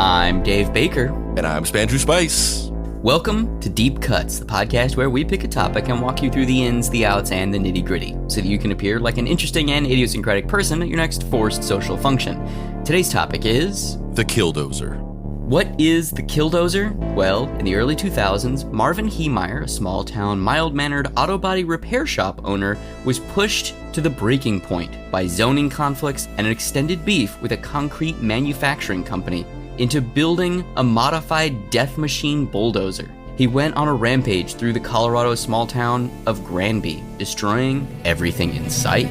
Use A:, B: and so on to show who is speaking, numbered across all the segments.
A: I'm Dave Baker.
B: And I'm Spandrew Spice.
A: Welcome to Deep Cuts, the podcast where we pick a topic and walk you through the ins, the outs, and the nitty-gritty, so that you can appear like an interesting and idiosyncratic person at your next forced social function. Today's topic is...
B: the Killdozer.
A: What is the Killdozer? Well, in the early 2000s, Marvin Heemeyer, a small-town, mild-mannered auto body repair shop owner, was pushed to the breaking point by zoning conflicts and an extended beef with a concrete manufacturing company into building a modified death machine bulldozer. He went on a rampage through the Colorado small town of Granby, destroying everything in sight.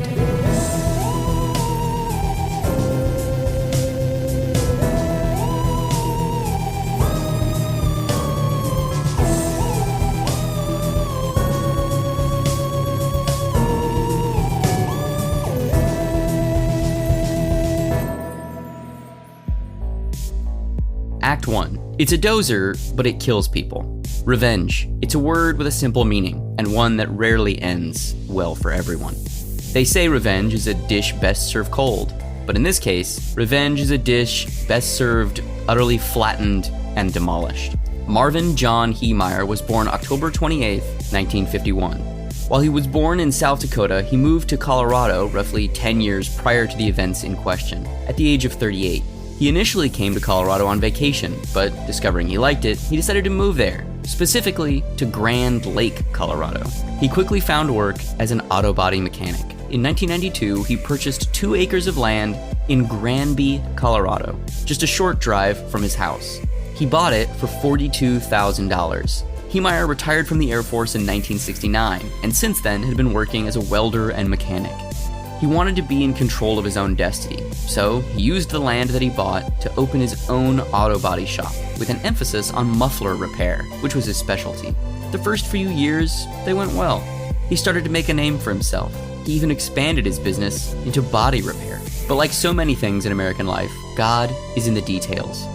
A: Act 1. It's a dozer, but it kills people. Revenge. It's a word with a simple meaning, and one that rarely ends well for everyone. They say revenge is a dish best served cold, but in this case, revenge is a dish best served utterly flattened and demolished. Marvin John Heemeyer was born October 28, 1951. While he was born in South Dakota, he moved to Colorado roughly 10 years prior to the events in question, at the age of 38. He initially came to Colorado on vacation, but discovering he liked it, he decided to move there, specifically to Grand Lake, Colorado. He quickly found work as an auto body mechanic. In 1992, he purchased 2 acres of land in Granby, Colorado, just a short drive from his house. He bought it for $42,000. Heemeyer retired from the Air Force in 1969, and since then had been working as a welder and mechanic. He wanted to be in control of his own destiny, so he used the land that he bought to open his own auto body shop, with an emphasis on muffler repair, which was his specialty. The first few years, they went well. He started to make a name for himself. He even expanded his business into body repair. But like so many things in American life, God is in the details.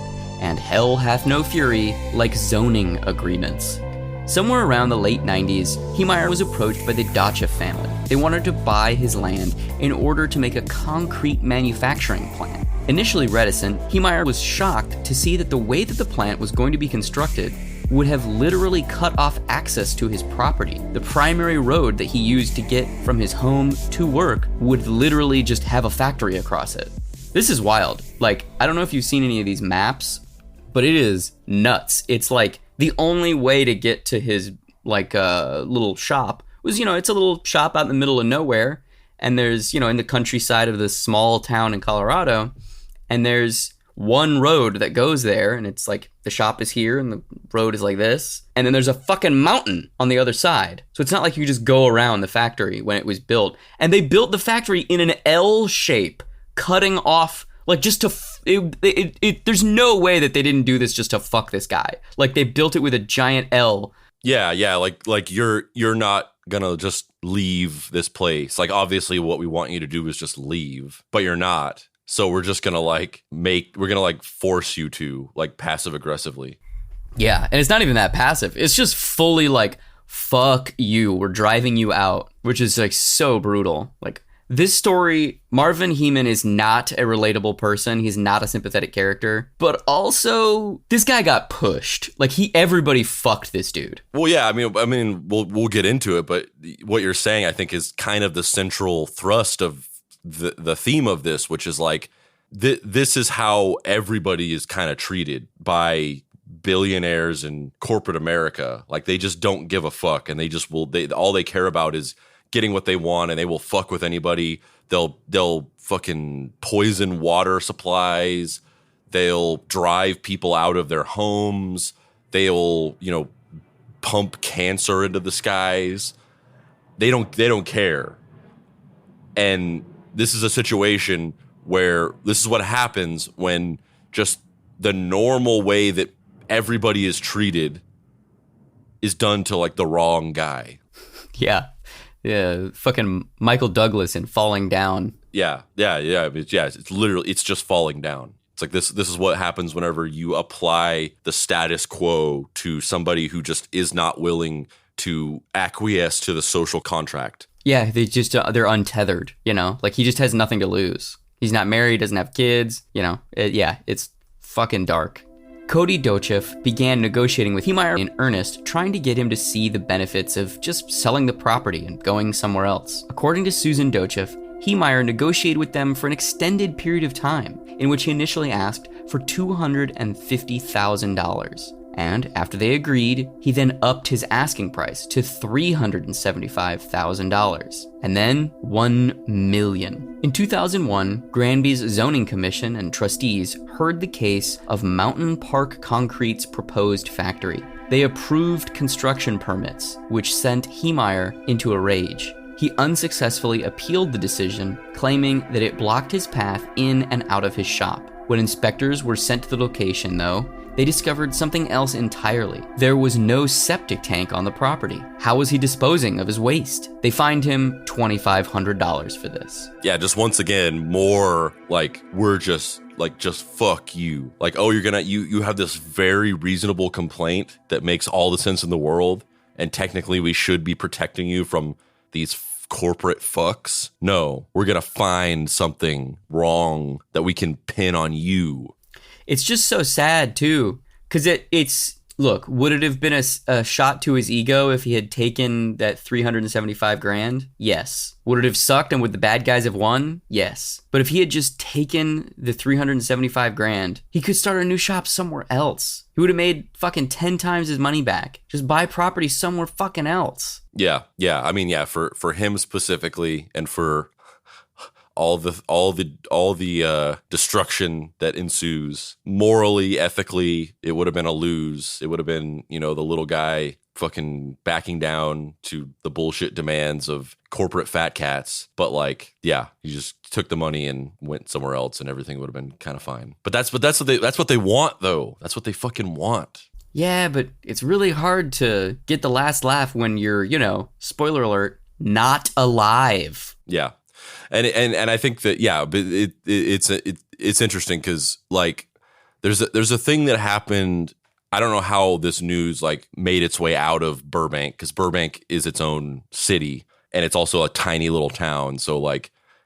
A: And hell hath no fury like zoning agreements. Somewhere around the late 90s, Heemeyer was approached by the Dacha family. They wanted to buy his land in order to make a concrete manufacturing plant. Initially reticent, Heemeyer was shocked to see that the way that the plant was going to be constructed would have literally cut off access to his property. The primary road that he used to get from his home to work would literally just have a factory across it. This is wild. Like, I don't know if you've seen any of these maps, but it is nuts. It's like the only way to get to his little shop was, it's a little shop out in the middle of nowhere. And there's, in the countryside of this small town in Colorado. And there's one road that goes there. And it's like the shop is here and the road is like this. And then there's a fucking mountain on the other side. So it's not like you just go around the factory when it was built. And they built the factory in an L shape, cutting off just to, there's no way that they didn't do this just to fuck this guy. Like, they built it with a giant L.
B: Yeah, like you're not gonna just leave this place. Like, obviously what we want you to do is just leave, but you're not. So we're just gonna force you to, passive aggressively.
A: Yeah, and it's not even that passive. It's just fully fuck you. We're driving you out, which is so brutal. This story, Marvin Heemeyer is not a relatable person. He's not a sympathetic character. But also, this guy got pushed. Everybody fucked this dude.
B: Well, yeah, I mean, we'll get into it. But what you're saying, I think, is kind of the central thrust of the theme of this, which is this is how everybody is kind of treated by billionaires in corporate America. They just don't give a fuck, and all they care about is getting what they want, and they will fuck with anybody. They'll fucking poison water supplies. They'll drive people out of their homes. They'll, pump cancer into the skies. They don't care. And this is a situation where this is what happens when just the normal way that everybody is treated is done to the wrong guy.
A: Yeah. Yeah, fucking Michael Douglas in Falling Down.
B: Yeah. It's literally, it's just falling down. It's this is what happens whenever you apply the status quo to somebody who just is not willing to acquiesce to the social contract.
A: Yeah, they're untethered, he just has nothing to lose. He's not married, doesn't have kids, it's fucking dark. Cody Dochev began negotiating with Heemeyer in earnest, trying to get him to see the benefits of just selling the property and going somewhere else. According to Susan Dochev, Heemeyer negotiated with them for an extended period of time, in which he initially asked for $250,000. And after they agreed, he then upped his asking price to $375,000, and then $1 million. In 2001, Granby's zoning commission and trustees heard the case of Mountain Park Concrete's proposed factory. They approved construction permits, which sent Heemeyer into a rage. He unsuccessfully appealed the decision, claiming that it blocked his path in and out of his shop. When inspectors were sent to the location, though, they discovered something else entirely. There was no septic tank on the property. How was he disposing of his waste? They fined him $2,500 for this.
B: Yeah, just once again, more like we're just fuck you. Like, oh, you have this very reasonable complaint that makes all the sense in the world, and technically we should be protecting you from these corporate fucks. No, we're gonna find something wrong that we can pin on you.
A: It's just so sad, too, because it's, look, would it have been a shot to his ego if he had taken that $375,000? Yes. Would it have sucked and would the bad guys have won? Yes. But if he had just taken the $375,000, he could start a new shop somewhere else. He would have made fucking 10 times his money back. Just buy property somewhere fucking else.
B: Yeah. I mean, yeah, for him specifically, and for all the destruction that ensues, morally, ethically, it would have been a lose. It would have been, the little guy fucking backing down to the bullshit demands of corporate fat cats. But he just took the money and went somewhere else, and everything would have been kind of fine. But that's what they want, though. That's what they fucking want.
A: Yeah, but it's really hard to get the last laugh when you're, spoiler alert, not alive.
B: Yeah. And I think that, yeah, but it's interesting because there's a thing that happened. I don't know how this news made its way out of Burbank, because Burbank is its own city and it's also a tiny little town. So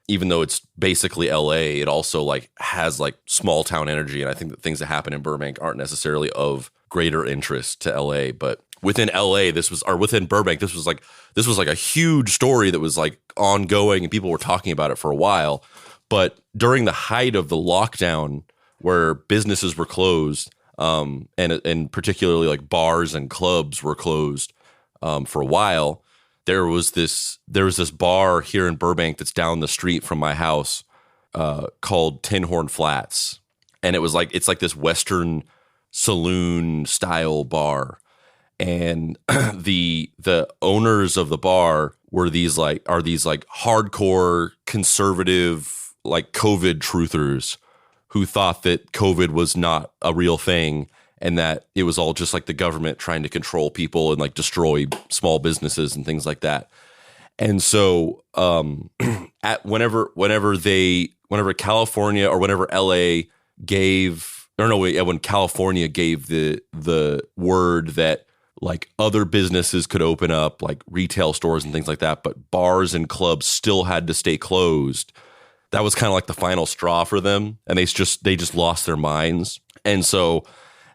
B: even though it's basically LA, it also has small town energy. And I think that things that happen in Burbank aren't necessarily of greater interest to LA, but within LA, within Burbank, this was a huge story that was ongoing, and people were talking about it for a while. But during the height of the lockdown, where businesses were closed, and particularly bars and clubs were closed for a while, there was this bar here in Burbank that's down the street from my house called Tin Horn Flats, and it's this Western saloon style bar. And the owners of the bar were these hardcore conservative COVID truthers who thought that COVID was not a real thing, and that it was all just the government trying to control people and destroy small businesses and things like that. And so whenever California, or whenever LA when California gave the word that other businesses could open up, retail stores and things like that, but bars and clubs still had to stay closed, that was kind of the final straw for them. And they just lost their minds. And so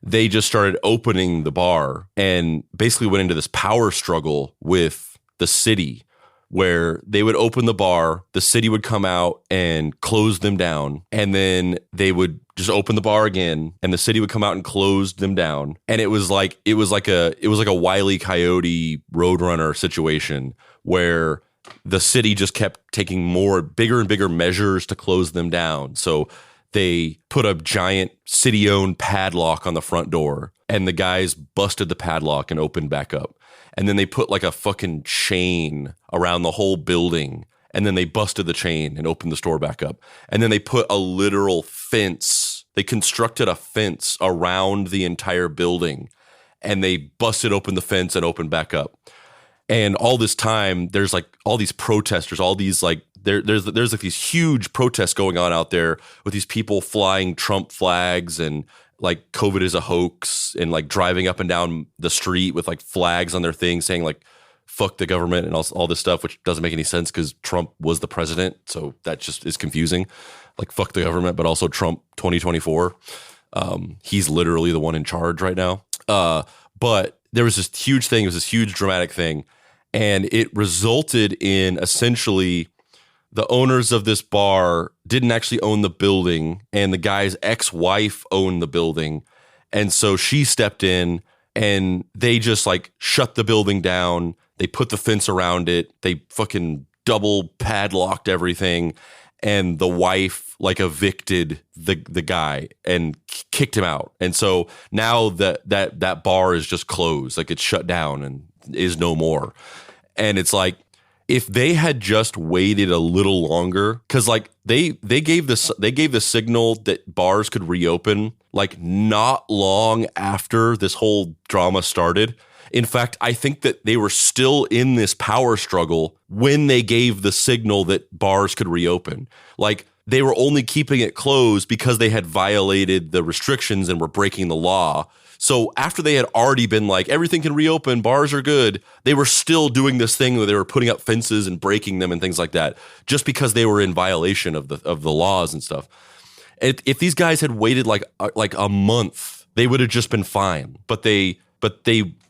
B: they just started opening the bar and basically went into this power struggle with the city, where they would open the bar, the city would come out and close them down, and then they would just open the bar again, and the city would come out and close them down. And it was like a Wile E. Coyote Roadrunner situation, where the city just kept taking bigger and bigger measures to close them down. So they put a giant city-owned padlock on the front door, and the guys busted the padlock and opened back up. And then they put a fucking chain around the whole building, and then they busted the chain and opened the store back up. And then they put a literal fence. They constructed a fence around the entire building, and they busted open the fence and opened back up. And all this time, there's all these protesters, all these there's these huge protests going on out there with these people flying Trump flags and COVID is a hoax, and driving up and down the street with flags on their things saying fuck the government and all this stuff, which doesn't make any sense because Trump was the president. So that just is confusing. Fuck the government, but also Trump 2024. He's literally the one in charge right now. But there was this huge thing. It was this huge dramatic thing. And it resulted in essentially the owners of this bar didn't actually own the building, and the guy's ex-wife owned the building. And so she stepped in, and they just like shut the building down. They put the fence around it. They fucking double padlocked everything. And the wife like evicted the guy and kicked him out. And so now that bar is just closed, like it's shut down and is no more. And it's like, if they had just waited a little longer, because like they gave the signal that bars could reopen like not long after this whole drama started. In fact, I think that they were still in this power struggle when they gave the signal that bars could reopen. Like, they were only keeping it closed because they had violated the restrictions and were breaking the law. So after they had already been like, everything can reopen, bars are good, they were still doing this thing where they were putting up fences and breaking them and things like that, just because they were in violation of the laws and stuff. If these guys had waited like a month, they would have just been fine. But they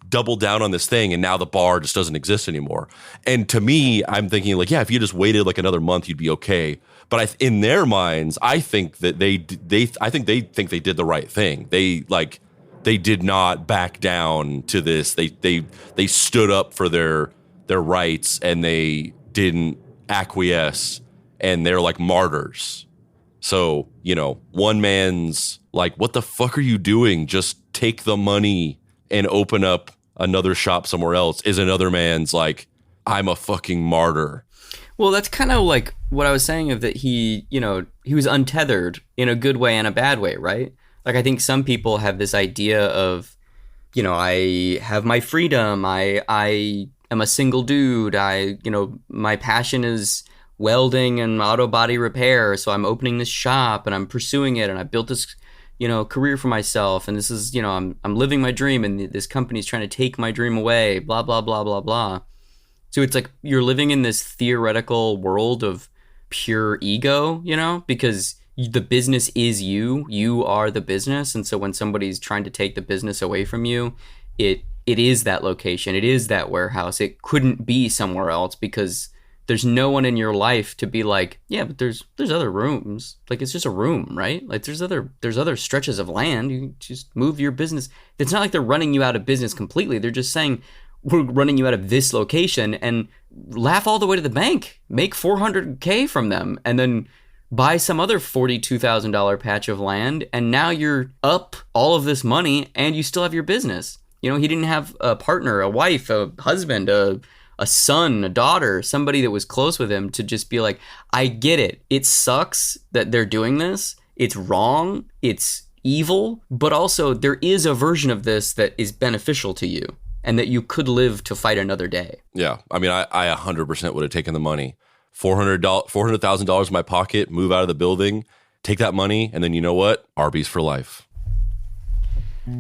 B: doubled down on this thing, and now the bar just doesn't exist anymore. And to me, I'm thinking like, yeah, if you just waited like another month, you'd be okay. But in their minds, I think that they think they did the right thing. They did not back down to this. They stood up for their rights, and they didn't acquiesce, and they're like martyrs. So, one man's like, what the fuck are you doing? Just take the money and open up another shop somewhere else, is another man's like, I'm a fucking martyr.
A: Well, that's kind of like what I was saying of that he was untethered in a good way and a bad way, right? Like, I think some people have this idea of, I have my freedom. I am a single dude. My passion is welding and auto body repair. So I'm opening this shop and I'm pursuing it. And I built this, career for myself. And this is, I'm living my dream, and this company's trying to take my dream away, blah, blah, blah, blah, blah. So it's like you're living in this theoretical world of pure ego, because the business is you are the business. And so when somebody's trying to take the business away from you, it is that location, it is that warehouse. It couldn't be somewhere else, because there's no one in your life to be like, yeah, but there's other rooms. Like, it's just a room, right? Like, there's other stretches of land. You just move your business. It's not like they're running you out of business completely. They're just saying, we're running you out of this location, and laugh all the way to the bank, make $400K from them, and then buy some other $42,000 patch of land, and now you're up all of this money, and you still have your business. He didn't have a partner, a wife, a husband, a son, a daughter, somebody that was close with him to just be like, I get it. It sucks that they're doing this. It's wrong. It's evil. But also, there is a version of this that is beneficial to you, and that you could live to fight another day.
B: Yeah. I mean, I 100% would have taken the money. $400,000 in my pocket, move out of the building, take that money, and then you know what? Arby's for life.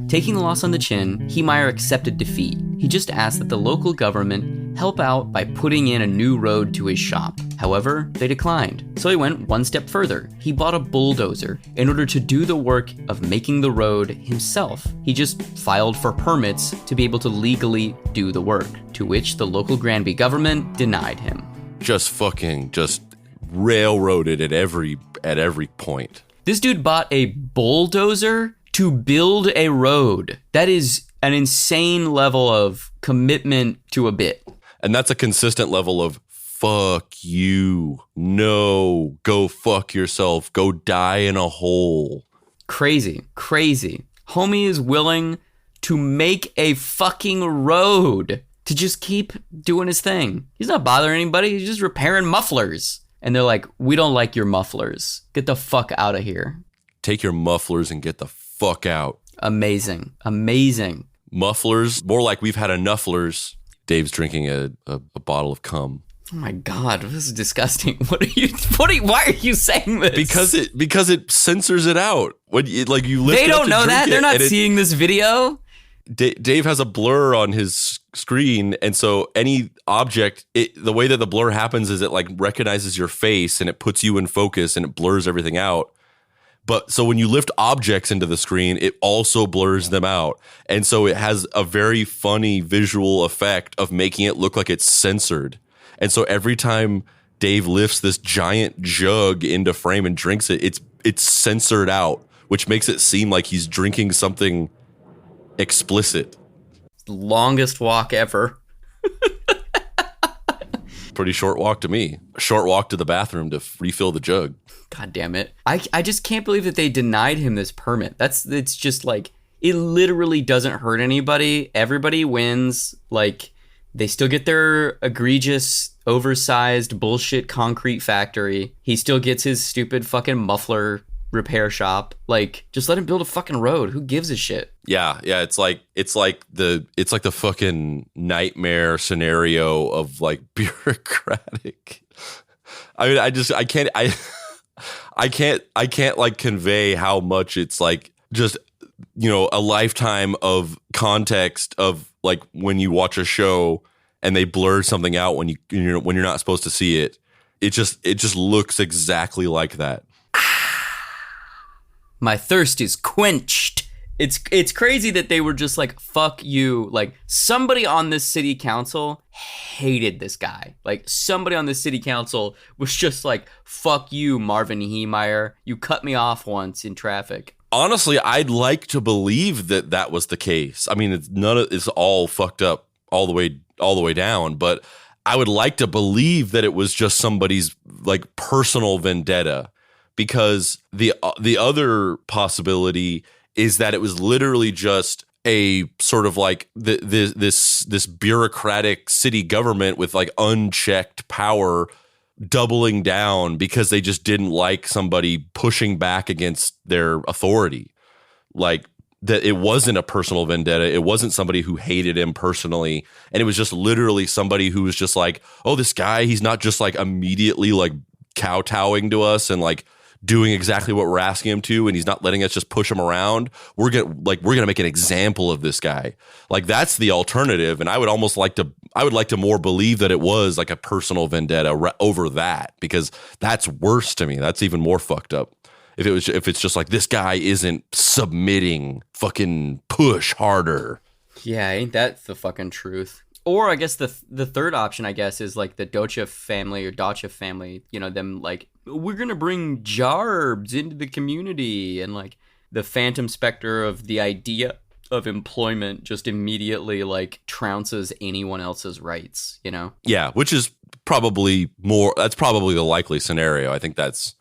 A: Taking the loss on the chin, Heemeyer accepted defeat. He just asked that the local government help out by putting in a new road to his shop. However, they declined. So he went one step further. He bought a bulldozer in order to do the work of making the road himself. He just filed for permits to be able to legally do the work, to which the local Granby government denied him.
B: Just railroaded at every point.
A: This dude bought a bulldozer to build a road. That is an insane level of commitment to a bit.
B: And that's a consistent level of fuck you. No, go fuck yourself. Go die in a hole.
A: Crazy. Homie is willing to make a fucking road to just keep doing his thing. He's not bothering anybody. He's just repairing mufflers. And they're like, we don't like your mufflers. Get the fuck out of here.
B: Take your mufflers and get the fuck out.
A: Amazing.
B: Mufflers, more like we've had enoughlers. Dave's drinking a bottle of cum.
A: Oh my God, this is disgusting. Why are you saying this?
B: Because it censors it out. When you lift
A: they
B: it up
A: don't
B: to
A: know that.
B: It,
A: they're not seeing this video.
B: Dave has a blur on his screen, and so any object, the way that the blur happens is it like recognizes your face and it puts you in focus and it blurs everything out. But so when you lift objects into the screen, it also blurs them out. And so it has a very funny visual effect of making it look like it's censored. And so every time Dave lifts this giant jug into frame and drinks it, it's censored out, which makes it seem like he's drinking something explicit.
A: Longest walk ever.
B: Pretty short walk to me. A short walk to the bathroom to refill the jug.
A: God damn it. I just can't believe that they denied him this permit. It's just like, it literally doesn't hurt anybody. Everybody wins. Like, they still get their egregious, oversized bullshit concrete factory. He still gets his stupid fucking muffler repair shop. Like, just let him build a fucking road. Who gives a shit?
B: Yeah, it's like the fucking nightmare scenario of like bureaucratic. I mean, I can't like convey how much it's like just, you know, a lifetime of context of like when you watch a show and they blur something out when you're not supposed to see it. It just looks exactly like that.
A: My thirst is quenched. It's crazy that they were just like, fuck you. Like, somebody on this city council hated this guy. Like, somebody on the city council was just like, fuck you, Marvin Heemeyer. You cut me off once in traffic.
B: Honestly, I'd like to believe that was the case. I mean, it's all fucked up all the way down, but I would like to believe that it was just somebody's like personal vendetta, because the other possibility is that it was literally just a sort of like this bureaucratic city government with like unchecked power doubling down because they just didn't like somebody pushing back against their authority. Like, that it wasn't a personal vendetta. It wasn't somebody who hated him personally. And it was just literally somebody who was just like, oh, this guy, he's not just like immediately like kowtowing to us and like doing exactly what we're asking him to, and he's not letting us just push him around. We're gonna make an example of this guy. Like, that's the alternative. And I would like to more believe that it was like a personal vendetta over that, because that's worse to me. That's even more fucked up. If it's just like, this guy isn't submitting, fucking push harder.
A: Yeah, ain't that the fucking truth? Or I guess the third option, I guess, is like the Dacha family, you know, them like, we're going to bring Jarbs into the community, and like the phantom specter of the idea of employment just immediately like trounces anyone else's rights, you know?
B: Yeah, which is probably the likely scenario. I think that's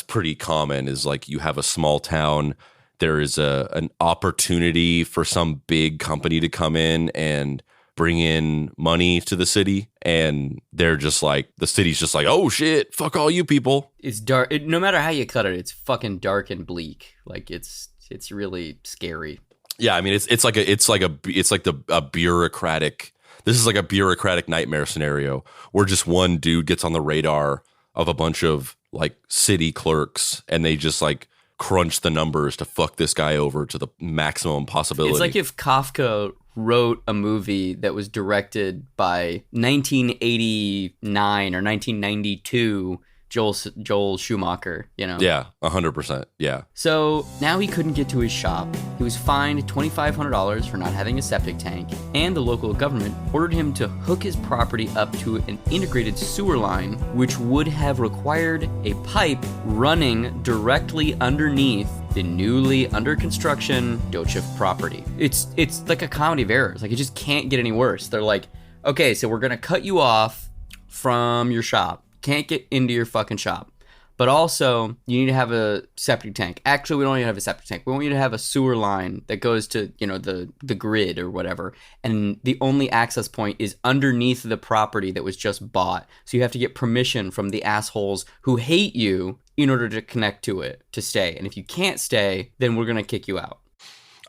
B: pretty common, is like, you have a small town, there is an opportunity for some big company to come in and bring in money to the city, and they're just like, the city's just like, oh shit, fuck all you people.
A: It's dark. No matter how you cut it, it's fucking dark and bleak. Like, it's really scary.
B: Yeah, I mean, it's like a bureaucratic. This is like a bureaucratic nightmare scenario where just one dude gets on the radar of a bunch of like city clerks, and they just like crunch the numbers to fuck this guy over to the maximum possibility.
A: It's like if Kafka wrote a movie that was directed by 1989 or 1992 Joel Schumacher, you know?
B: Yeah, 100%. Yeah.
A: So now he couldn't get to his shop. He was fined $2,500 for not having a septic tank, and the local government ordered him to hook his property up to an integrated sewer line, which would have required a pipe running directly underneath the newly under construction Dacha property. It's like a comedy of errors. Like, it just can't get any worse. They're like, okay, so we're gonna cut you off from your shop. Can't get into your fucking shop. But also, you need to have a septic tank. Actually, we don't need to have a septic tank. We want you to have a sewer line that goes to, you know, the grid or whatever. And the only access point is underneath the property that was just bought. So you have to get permission from the assholes who hate you in order to connect to it, to stay. And if you can't stay, then we're going to kick you out.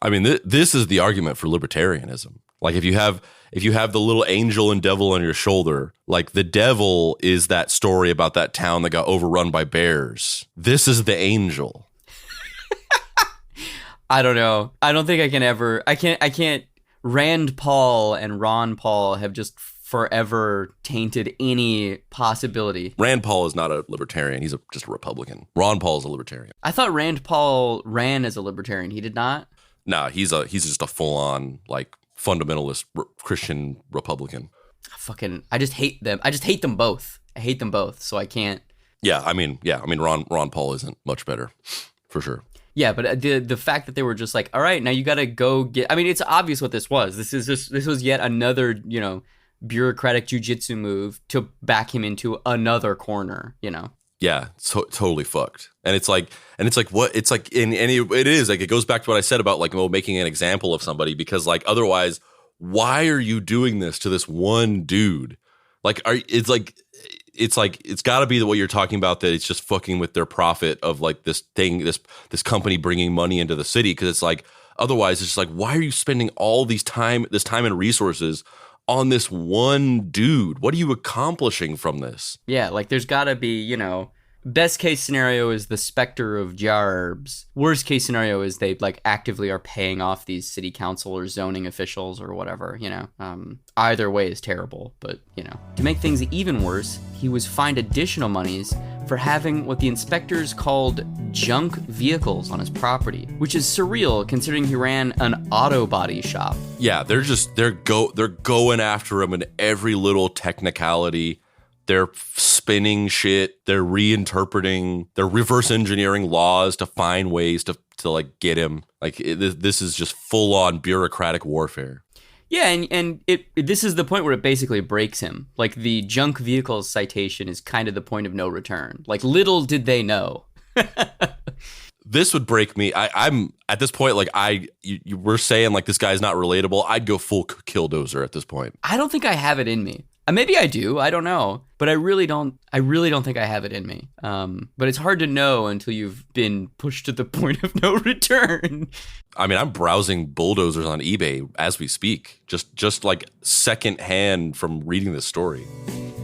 B: I mean, this is the argument for libertarianism. Like, if you have the little angel and devil on your shoulder, like, the devil is that story about that town that got overrun by bears. This is the angel.
A: I don't know. I don't think I can ever. I can't. Rand Paul and Ron Paul have just forever tainted any possibility.
B: Rand Paul is not a libertarian. He's just a Republican. Ron Paul is a libertarian.
A: I thought Rand Paul ran as a libertarian. He did not?
B: Nah, he's just a full-on, like, fundamentalist Christian Republican.
A: I just hate them. I just hate them both. I hate them both, so I can't.
B: I mean, Ron Paul isn't much better, for sure.
A: Yeah, but the fact that they were just like, all right, now you got to go get. I mean, it's obvious what this was. This was yet another, bureaucratic jujitsu move to back him into another corner.
B: Yeah, totally fucked. And it's like what it's like it is like, it goes back to what I said about like, making an example of somebody, because like otherwise, why are you doing this to this one dude? Like, it's got to be what you're talking about, that it's just fucking with their profit of like this thing, this company bringing money into the city. Because it's like, otherwise it's just like, why are you spending all this time and resources on this one dude? What are you accomplishing from this?
A: Yeah, like there's got to be, best case scenario is the specter of jarbs. Worst case scenario is they like actively are paying off these city council or zoning officials or whatever, Either way is terrible, but, To make things even worse, he was fined additional monies for having what the inspectors called junk vehicles on his property, which is surreal considering he ran an auto body shop.
B: Yeah, they're going after him in every little technicality. They're spinning shit. They're reinterpreting. They're reverse engineering laws to find ways to like get him. Like this is just full on bureaucratic warfare.
A: Yeah, and this is the point where it basically breaks him. Like the junk vehicles citation is kind of the point of no return. Like little did they know.
B: This would break me. I'm at this point, like you were saying, like this guy's not relatable. I'd go full Killdozer at this point.
A: I don't think I have it in me. Maybe I do. I don't know. But I really don't think I have it in me. But it's hard to know until you've been pushed to the point of no return.
B: I mean, I'm browsing bulldozers on eBay as we speak, just like secondhand from reading this story.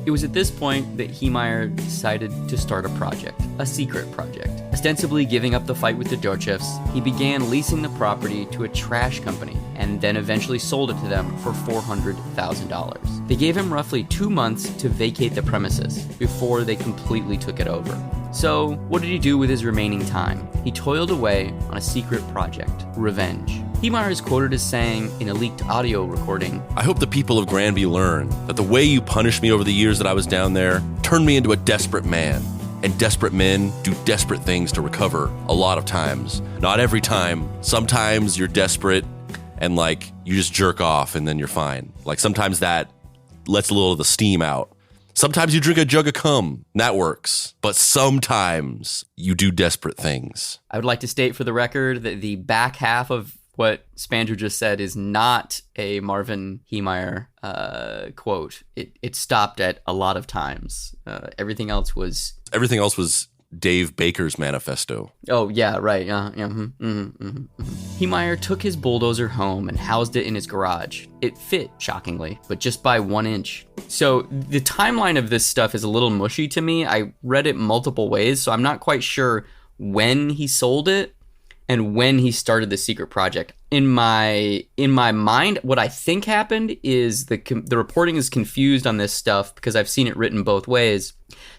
A: It was at this point that Heemeyer decided to start a secret project. Ostensibly giving up the fight with the Dorchefs, he began leasing the property to a trash company and then eventually sold it to them for $400,000. They gave him roughly 2 months to vacate the premises before they completely took it over. So, what did he do with his remaining time? He toiled away on a secret project, revenge. Heemeyer is quoted as saying in a leaked audio recording,
B: "I hope the people of Granby learn that the way you punished me over the years that I was down there turned me into a desperate man. And desperate men do desperate things to recover a lot of times. Not every time. Sometimes you're desperate and like you just jerk off and then you're fine. Like sometimes that lets a little of the steam out. Sometimes you drink a jug of cum, and that works. But sometimes you do desperate things."
A: I would like to state for the record that the back half of what Spandrew just said is not a Marvin Heemeyer quote. It stopped at a lot of times. Everything else was
B: Dave Baker's manifesto.
A: Oh, yeah, right. Heemeyer took his bulldozer home and housed it in his garage. It fit, shockingly, but just by 1 inch. So the timeline of this stuff is a little mushy to me. I read it multiple ways, so I'm not quite sure when he sold it and when he started the secret project. In my mind, what I think happened is the reporting is confused on this stuff because I've seen it written both ways,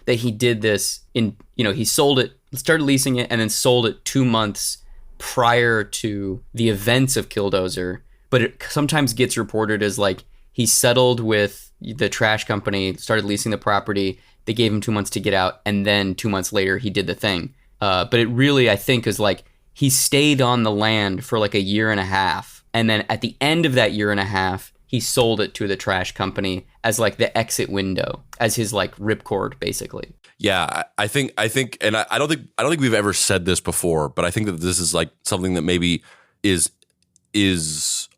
A: that he did this he sold it, started leasing it, and then sold it 2 months prior to the events of Killdozer. But it sometimes gets reported as like he settled with the trash company, started leasing the property, they gave him 2 months to get out, and then 2 months later he did the thing. But it really, I think, is like he stayed on the land for like a year and a half. And then at the end of that year and a half, he sold it to the trash company as like the exit window, as his like ripcord, basically.
B: Yeah, I think, and I don't think we've ever said this before, but I think that this is like something that maybe is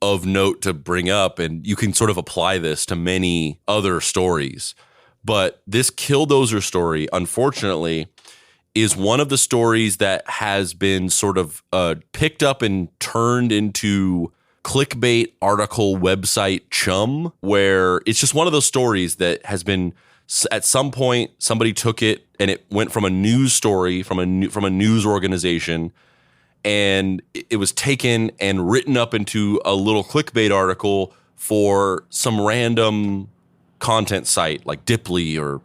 B: of note to bring up, and you can sort of apply this to many other stories. But this Killdozer story, unfortunately, is one of the stories that has been sort of picked up and turned into clickbait article website chum, where it's just one of those stories that has been, at some point somebody took it and it went from a news story from a news organization, and it was taken and written up into a little clickbait article for some random content site like Dipley or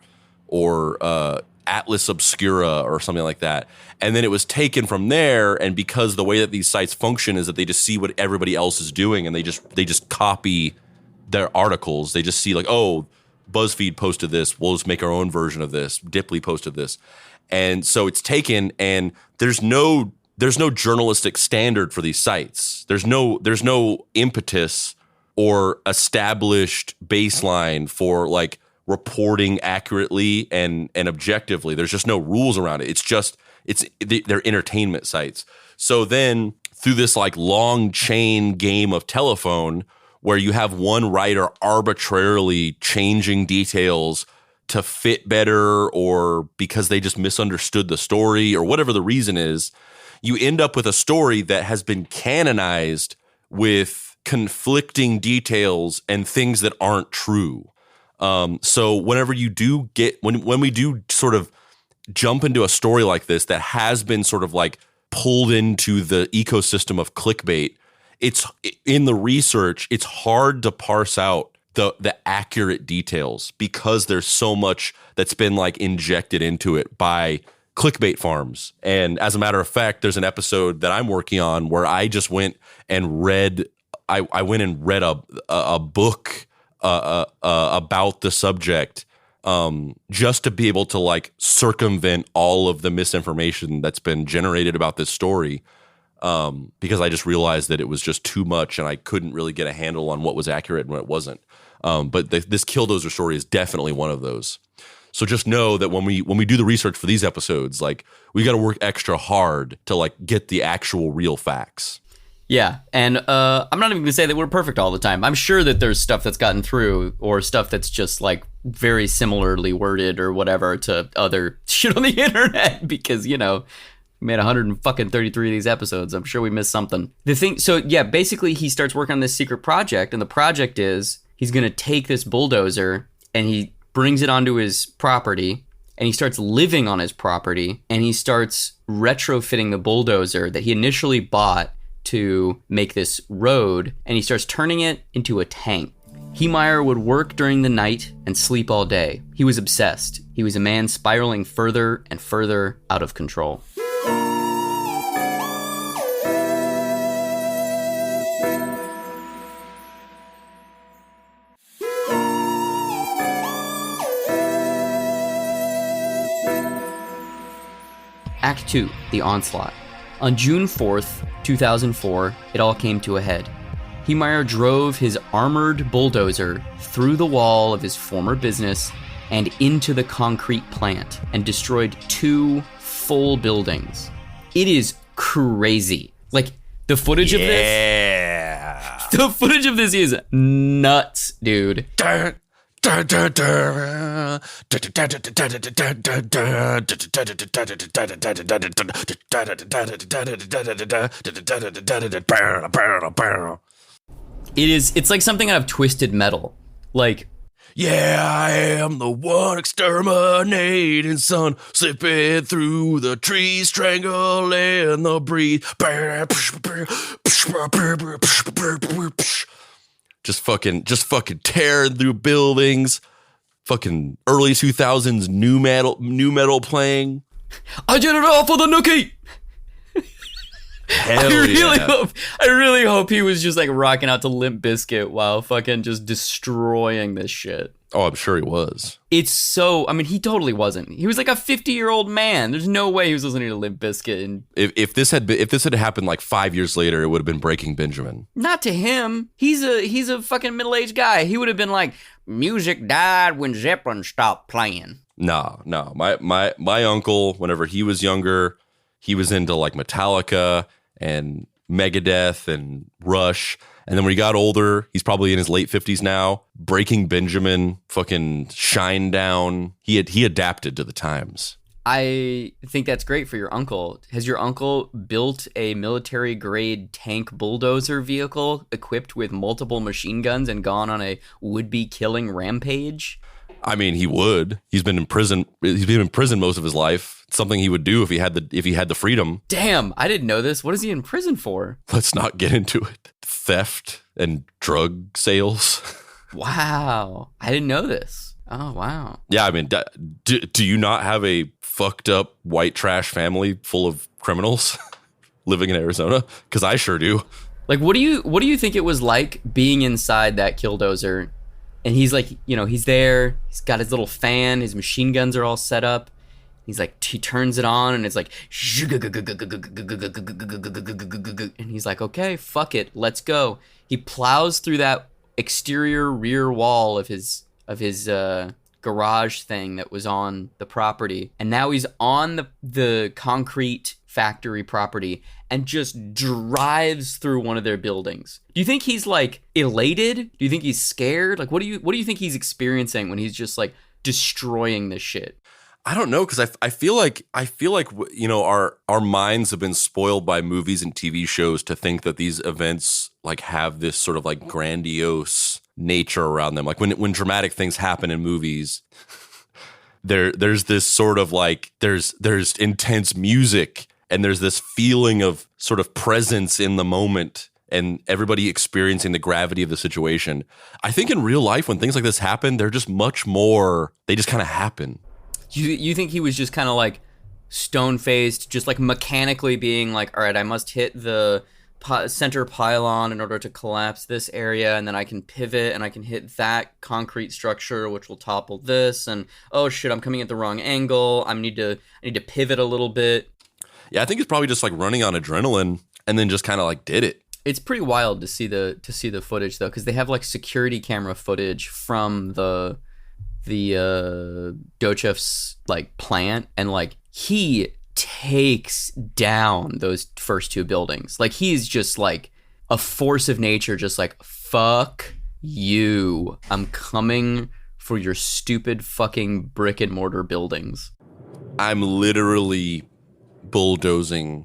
B: Atlas Obscura or something like that. And then it was taken from there, and because the way that these sites function is that they just see what everybody else is doing, and they just copy their articles. They just see like, oh, BuzzFeed posted this, we'll just make our own version of this. Dipley posted this. And so it's taken, and there's no journalistic standard for these sites. There's no impetus or established baseline for like reporting accurately and objectively. There's just no rules around it. They're entertainment sites. So then through this like long chain game of telephone where you have one writer arbitrarily changing details to fit better or because they just misunderstood the story or whatever the reason is, you end up with a story that has been canonized with conflicting details and things that aren't true. So whenever you do when we do sort of jump into a story like this that has been sort of like pulled into the ecosystem of clickbait, it's in the research, it's hard to parse out the accurate details because there's so much that's been like injected into it by clickbait farms. And as a matter of fact, there's an episode that I'm working on where I just went and read a book about the subject just to be able to like circumvent all of the misinformation that's been generated about this story, because I just realized that it was just too much and I couldn't really get a handle on what was accurate and what wasn't. But this Killdozer story is definitely one of those. So just know that when we do the research for these episodes, like we got to work extra hard to like get the actual real facts.
A: Yeah, and I'm not even gonna say that we're perfect all the time. I'm sure that there's stuff that's gotten through or stuff that's just like very similarly worded or whatever to other shit on the internet because, you know, we made 133 of these episodes. I'm sure we missed something. So yeah, basically he starts working on this secret project, and the project is he's gonna take this bulldozer and he brings it onto his property and he starts living on his property and he starts retrofitting the bulldozer that he initially bought to make this road, and he starts turning it into a tank. Heemeyer would work during the night and sleep all day. He was obsessed. He was a man spiraling further and further out of control. Act 2, The Onslaught. On June 4th, 2004, it all came to a head. Heemeyer drove his armored bulldozer through the wall of his former business and into the concrete plant and destroyed 2 full buildings. It is crazy. Like, the footage of this... The footage of this is nuts, dude.
B: It
A: is, it's like something out of Twisted Metal. Like,
B: yeah, I am the one exterminating sun, slipping through the trees, strangling the breeze. Just fucking tearing through buildings. Fucking early 2000s new metal playing.
A: I did it all for the nookie.
B: Hell
A: I really hope he was just like rocking out to Limp Bizkit while fucking just destroying this shit.
B: Oh, I'm sure he was.
A: It's so, I mean, he totally wasn't. He was like a 50-year-old man. There's no way he was listening to Limp Bizkit. And
B: if this had happened like 5 years later, it would have been Breaking Benjamin.
A: Not to him. He's a fucking middle-aged guy. He would have been like, music died when Zeppelin stopped playing.
B: No. My uncle, whenever he was younger, he was into like Metallica and Megadeth and Rush. And then when he got older, he's probably in his late 50s now. Breaking Benjamin, fucking Shinedown. He adapted to the times.
A: I think that's great for your uncle. Has your uncle built a military-grade tank bulldozer vehicle equipped with multiple machine guns and gone on a would-be killing rampage?
B: I mean, he would. He's been in prison. He's been in prison most of his life. It's something he would do if he had the freedom.
A: Damn, I didn't know this. What is he in prison for?
B: Let's not get into it. Theft and drug sales.
A: Wow. I didn't know this. Oh, wow.
B: Yeah, I mean, do you not have a fucked up white trash family full of criminals living in Arizona? Because I sure do.
A: Like, what do you think it was like being inside that Killdozer? And he's like, he's there. He's got his little fan. His machine guns are all set up. He's like, he turns it on, and it's like, and he's like, okay, fuck it, let's go. He plows through that exterior rear wall of his garage thing that was on the property, and now he's on the concrete factory property and just drives through one of their buildings. Do you think he's like elated? Do you think he's scared? Like, what do you think he's experiencing when he's just like destroying this shit?
B: I don't know, because I feel like our minds have been spoiled by movies and TV shows to think that these events like have this sort of like grandiose nature around them. Like when dramatic things happen in movies, there's this sort of like there's intense music and there's this feeling of sort of presence in the moment and everybody experiencing the gravity of the situation. I think in real life, when things like this happen, they're just much more. They just kind of happen.
A: You think he was just kind of like stone-faced, just like mechanically being like, all right, I must hit the center pylon in order to collapse this area, and then I can pivot and I can hit that concrete structure, which will topple this, and oh shit, I'm coming at the wrong angle. I need to pivot a little bit.
B: Yeah, I think it's probably just like running on adrenaline and then just kind of like did it.
A: It's pretty wild to see the footage though, because they have like security camera footage from the Dochev's like plant, and like he takes down those first two buildings. Like he's just like a force of nature, just like, fuck you, I'm coming for your stupid fucking brick and mortar buildings.
B: I'm literally bulldozing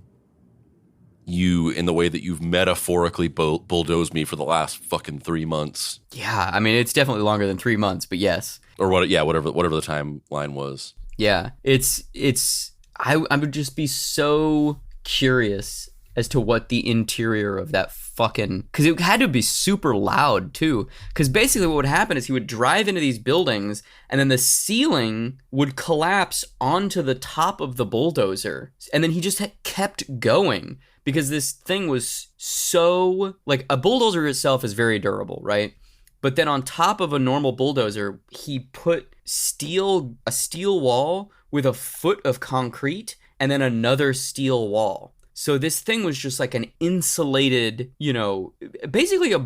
B: you in the way that you've metaphorically bulldozed me for the last fucking 3 months.
A: Yeah, I mean, it's definitely longer than 3 months, but yes.
B: Or what? Yeah, whatever the timeline was.
A: Yeah, I would just be so curious as to what the interior of that fucking, because it had to be super loud too. Because basically what would happen is he would drive into these buildings and then the ceiling would collapse onto the top of the bulldozer. And then he just kept going because this thing was so, like, a bulldozer itself is very durable, right? But then on top of a normal bulldozer, he put a steel wall with a foot of concrete and then another steel wall. So this thing was just like an insulated, basically a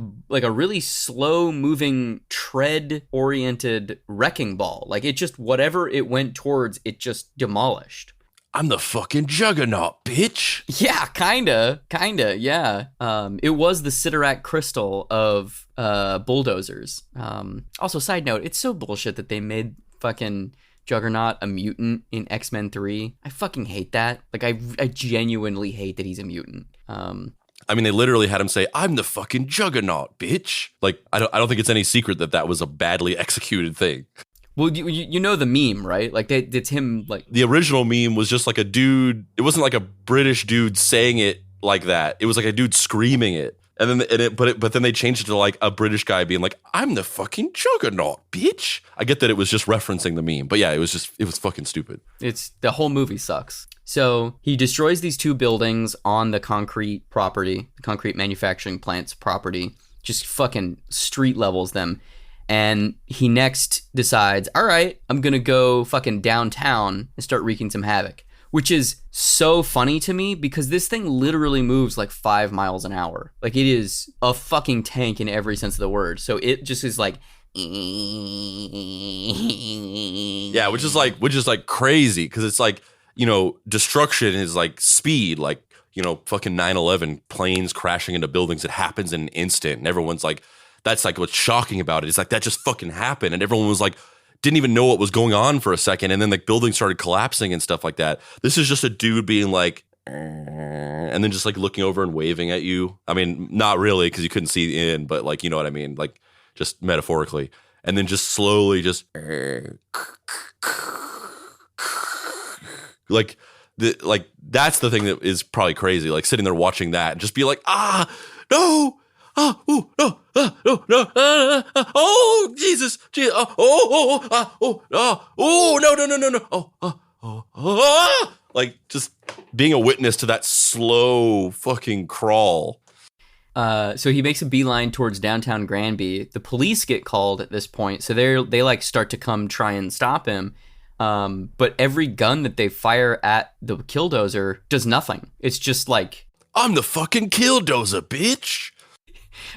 A: really slow moving tread oriented wrecking ball. Like it just, whatever it went towards, it just demolished.
B: I'm the fucking juggernaut, bitch.
A: Yeah, kinda, yeah. It was the Sidorak crystal of bulldozers. Also, side note, it's so bullshit that they made fucking Juggernaut a mutant in X-Men 3. I fucking hate that. Like, I genuinely hate that he's a mutant.
B: I mean, they literally had him say, "I'm the fucking Juggernaut, bitch." Like, I don't think it's any secret that was a badly executed thing.
A: Well, you know the meme, right? Like, it's him, like...
B: The original meme was just like a dude. It wasn't like a British dude saying it like that. It was like a dude screaming it. And then but then they changed it to like a British guy being like, "I'm the fucking Juggernaut, bitch." I get that it was just referencing the meme, but yeah, it was fucking stupid.
A: The whole movie sucks. So he destroys these two buildings on the concrete property, the concrete manufacturing plant's property, just fucking street levels them. And he next decides, all right, I'm going to go fucking downtown and start wreaking some havoc. Which is so funny to me because this thing literally moves like 5 miles an hour. Like, it is a fucking tank in every sense of the word. So it just is like...
B: Yeah, which is like crazy because it's like, destruction is like speed, like, fucking 9/11, planes crashing into buildings. It happens in an instant. And everyone's like, that's like what's shocking about it. It's like that just fucking happened. And everyone was like, didn't even know what was going on for a second, and then the building started collapsing and stuff like that. This is just a dude being like, and then just like looking over and waving at you. I mean, not really because you couldn't see in, but like, you know what I mean? Like, just metaphorically. And then just slowly just like that's the thing that is probably crazy. Like sitting there watching that and just be like, no, no, no, oh, Jesus, no, no, no, no, no, like just being a witness to that slow fucking crawl.
A: So he makes a beeline towards downtown Granby. The police get called at this point, so they like start to come try and stop him. But every gun that they fire at the Killdozer does nothing. It's just like,
B: I'm the fucking Killdozer, bitch.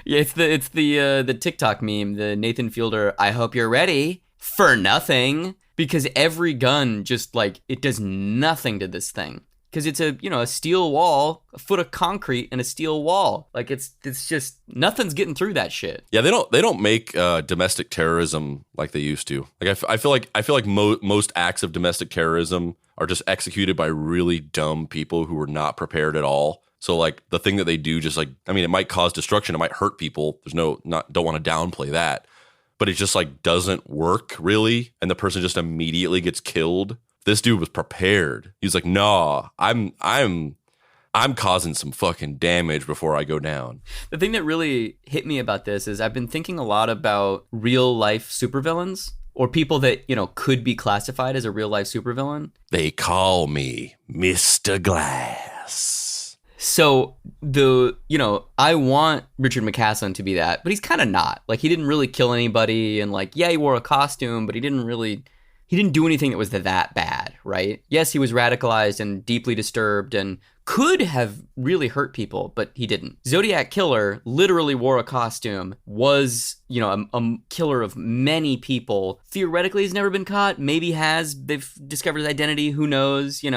A: Yeah, it's the TikTok meme, the Nathan Fielder, I hope you're ready for nothing, because every gun just like it does nothing to this thing. Because it's a steel wall, a foot of concrete and a steel wall. Like it's just nothing's getting through that shit.
B: Yeah, they don't make domestic terrorism like they used to. Like I feel like most acts of domestic terrorism are just executed by really dumb people who are not prepared at all. So like the thing that they do, just like, I mean, it might cause destruction, it might hurt people. Don't want to downplay that, but it just like doesn't work really, and the person just immediately gets killed. This dude was prepared. He's like, nah, I'm causing some fucking damage before I go down.
A: The thing that really hit me about this is I've been thinking a lot about real life supervillains, or people that, could be classified as a real life supervillain.
B: They call me Mr. Glass.
A: So I want Richard McCaslin to be that, but he's kind of not. Like, he didn't really kill anybody, and like, yeah, he wore a costume, but he didn't do anything that was that bad, right? Yes, he was radicalized and deeply disturbed and could have really hurt people, but he didn't. Zodiac Killer literally wore a costume, was, a killer of many people. Theoretically, he's never been caught. Maybe has. They've discovered his identity. Who knows? We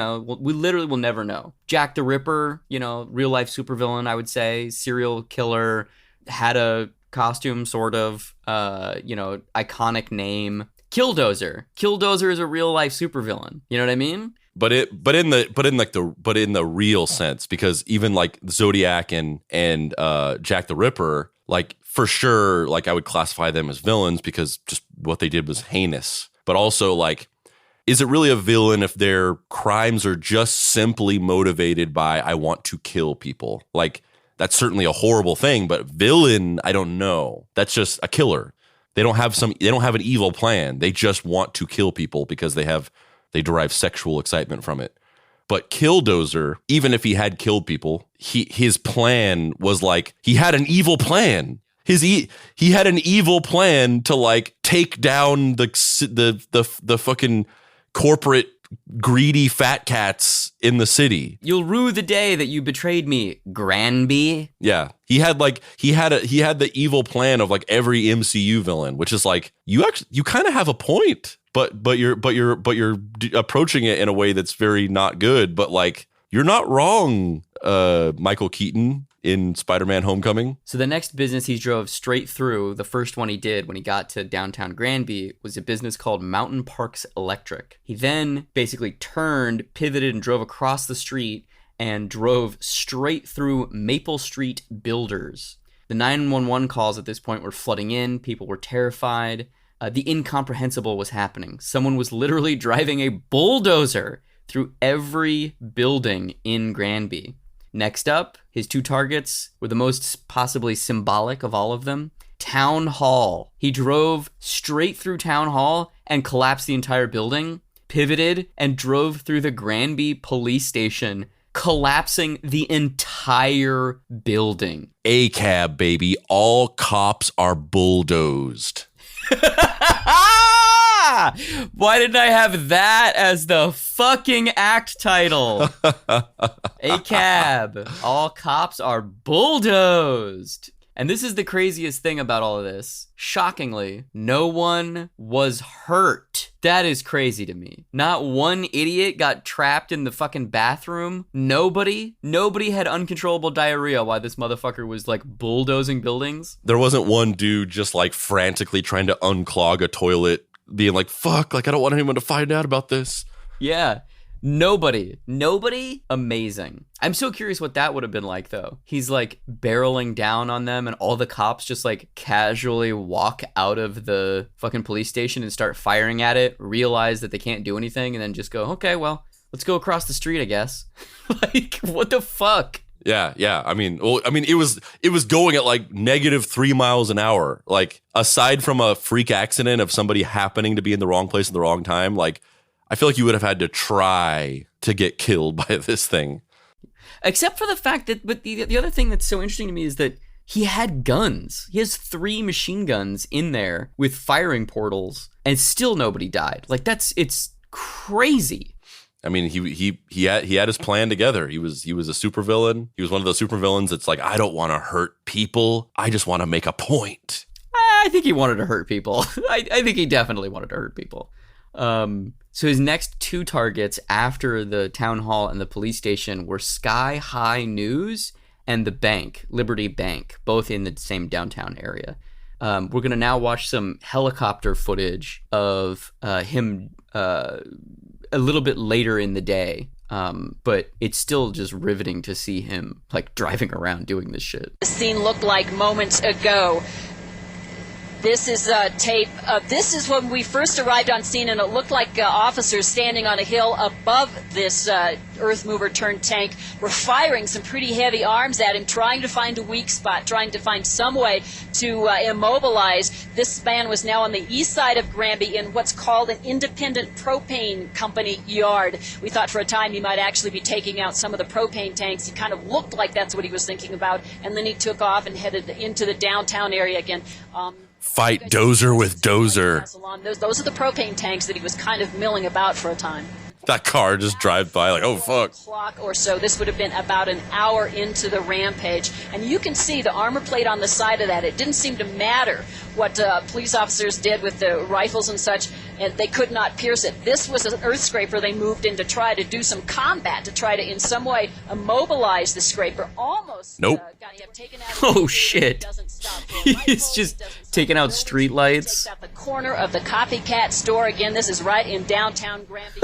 A: literally will never know. Jack the Ripper, real life supervillain, I would say. Serial killer, had a costume, sort of, iconic name. Killdozer. Killdozer is a real life supervillain. You know what I mean?
B: But in the real sense, because even like Zodiac and Jack the Ripper, like for sure, like I would classify them as villains because just what they did was heinous. But also, like, is it really a villain if their crimes are just simply motivated by I want to kill people? Like, that's certainly a horrible thing, but villain, I don't know. That's just a killer. They don't have an evil plan. They just want to kill people because they derive sexual excitement from it. But Killdozer, even if he had killed people, his plan was like, he had an evil plan. He had an evil plan to like take down the fucking corporate greedy fat cats in the city.
A: You'll rue the day that you betrayed me, Granby.
B: Yeah, he had the evil plan of like every MCU villain, which is like you kind of have a point, but you're approaching it in a way that's very not good. But like you're not wrong, Michael Keaton in Spider-Man Homecoming.
A: So the next business he drove straight through, the first one he did when he got to downtown Granby, was a business called Mountain Parks Electric. He then basically pivoted and drove across the street and drove straight through Maple Street Builders. The 911 calls at this point were flooding in. People were terrified. The incomprehensible was happening. Someone was literally driving a bulldozer through every building in Granby. Next up, his two targets were the most possibly symbolic of all of them. Town Hall. He drove straight through Town Hall and collapsed the entire building, pivoted, and drove through the Granby police station, collapsing the entire building.
B: ACAB, baby. All cops are bulldozed.
A: Why didn't I have that as the fucking act title? ACAB. All cops are bulldozed. And this is the craziest thing about all of this. Shockingly, no one was hurt. That is crazy to me. Not one idiot got trapped in the fucking bathroom. Nobody had uncontrollable diarrhea while this motherfucker was like bulldozing buildings.
B: There wasn't one dude just like frantically trying to unclog a toilet, being like, fuck, like I don't want anyone to find out about this.
A: Yeah. Nobody. Amazing. I'm so curious what that would have been like, though. He's like barreling down on them and all the cops just like casually walk out of the fucking police station and start firing at it, realize that they can't do anything, and then just go, okay, well, let's go across the street, I guess. Like, what the fuck?
B: Yeah. I mean, it was going at like -3 miles an hour. Like, aside from a freak accident of somebody happening to be in the wrong place at the wrong time, like, I feel like you would have had to try to get killed by this thing.
A: Except for the fact that, but the other thing that's so interesting to me is that he had guns. He has 3 machine guns in there with firing portals, and still nobody died. Like, it's crazy.
B: I mean, he had his plan together. He was a supervillain. He was one of those supervillains that's like, I don't want to hurt people. I just want to make a point.
A: I think he wanted to hurt people. I think he definitely wanted to hurt people. So his next 2 targets after the town hall and the police station were Sky High News and the bank, Liberty Bank, both in the same downtown area. We're going to now watch some helicopter footage of him a little bit later in the day, but it's still just riveting to see him like driving around doing this shit.
C: The scene looked like moments ago. This is tape. This is when we first arrived on scene, and it looked like officers standing on a hill above this earth mover turned tank were firing some pretty heavy arms at him, trying to find a weak spot, trying to find some way to immobilize. This man was now on the east side of Granby in what's called an independent propane company yard. We thought for a time he might actually be taking out some of the propane tanks. He kind of looked like that's what he was thinking about, and then he took off and headed into the downtown area again.
B: Fight Dozer with Dozer.
C: Those are the propane tanks that he was kind of milling about for a time.
B: That car just drives by like, oh, fuck.
C: Clock or so. This would have been about an hour into the rampage. And you can see the armor plate on the side of that. It didn't seem to matter what police officers did with the rifles and such, and they could not pierce it. This was an earth scraper they moved in to try to do some combat, to try to in some way immobilize the scraper. Almost.
B: Nope.
C: Got him taken out.
A: Oh, shit. He's just taking out street lights.
C: At the corner of the copycat store. Again, this is right in downtown Granby.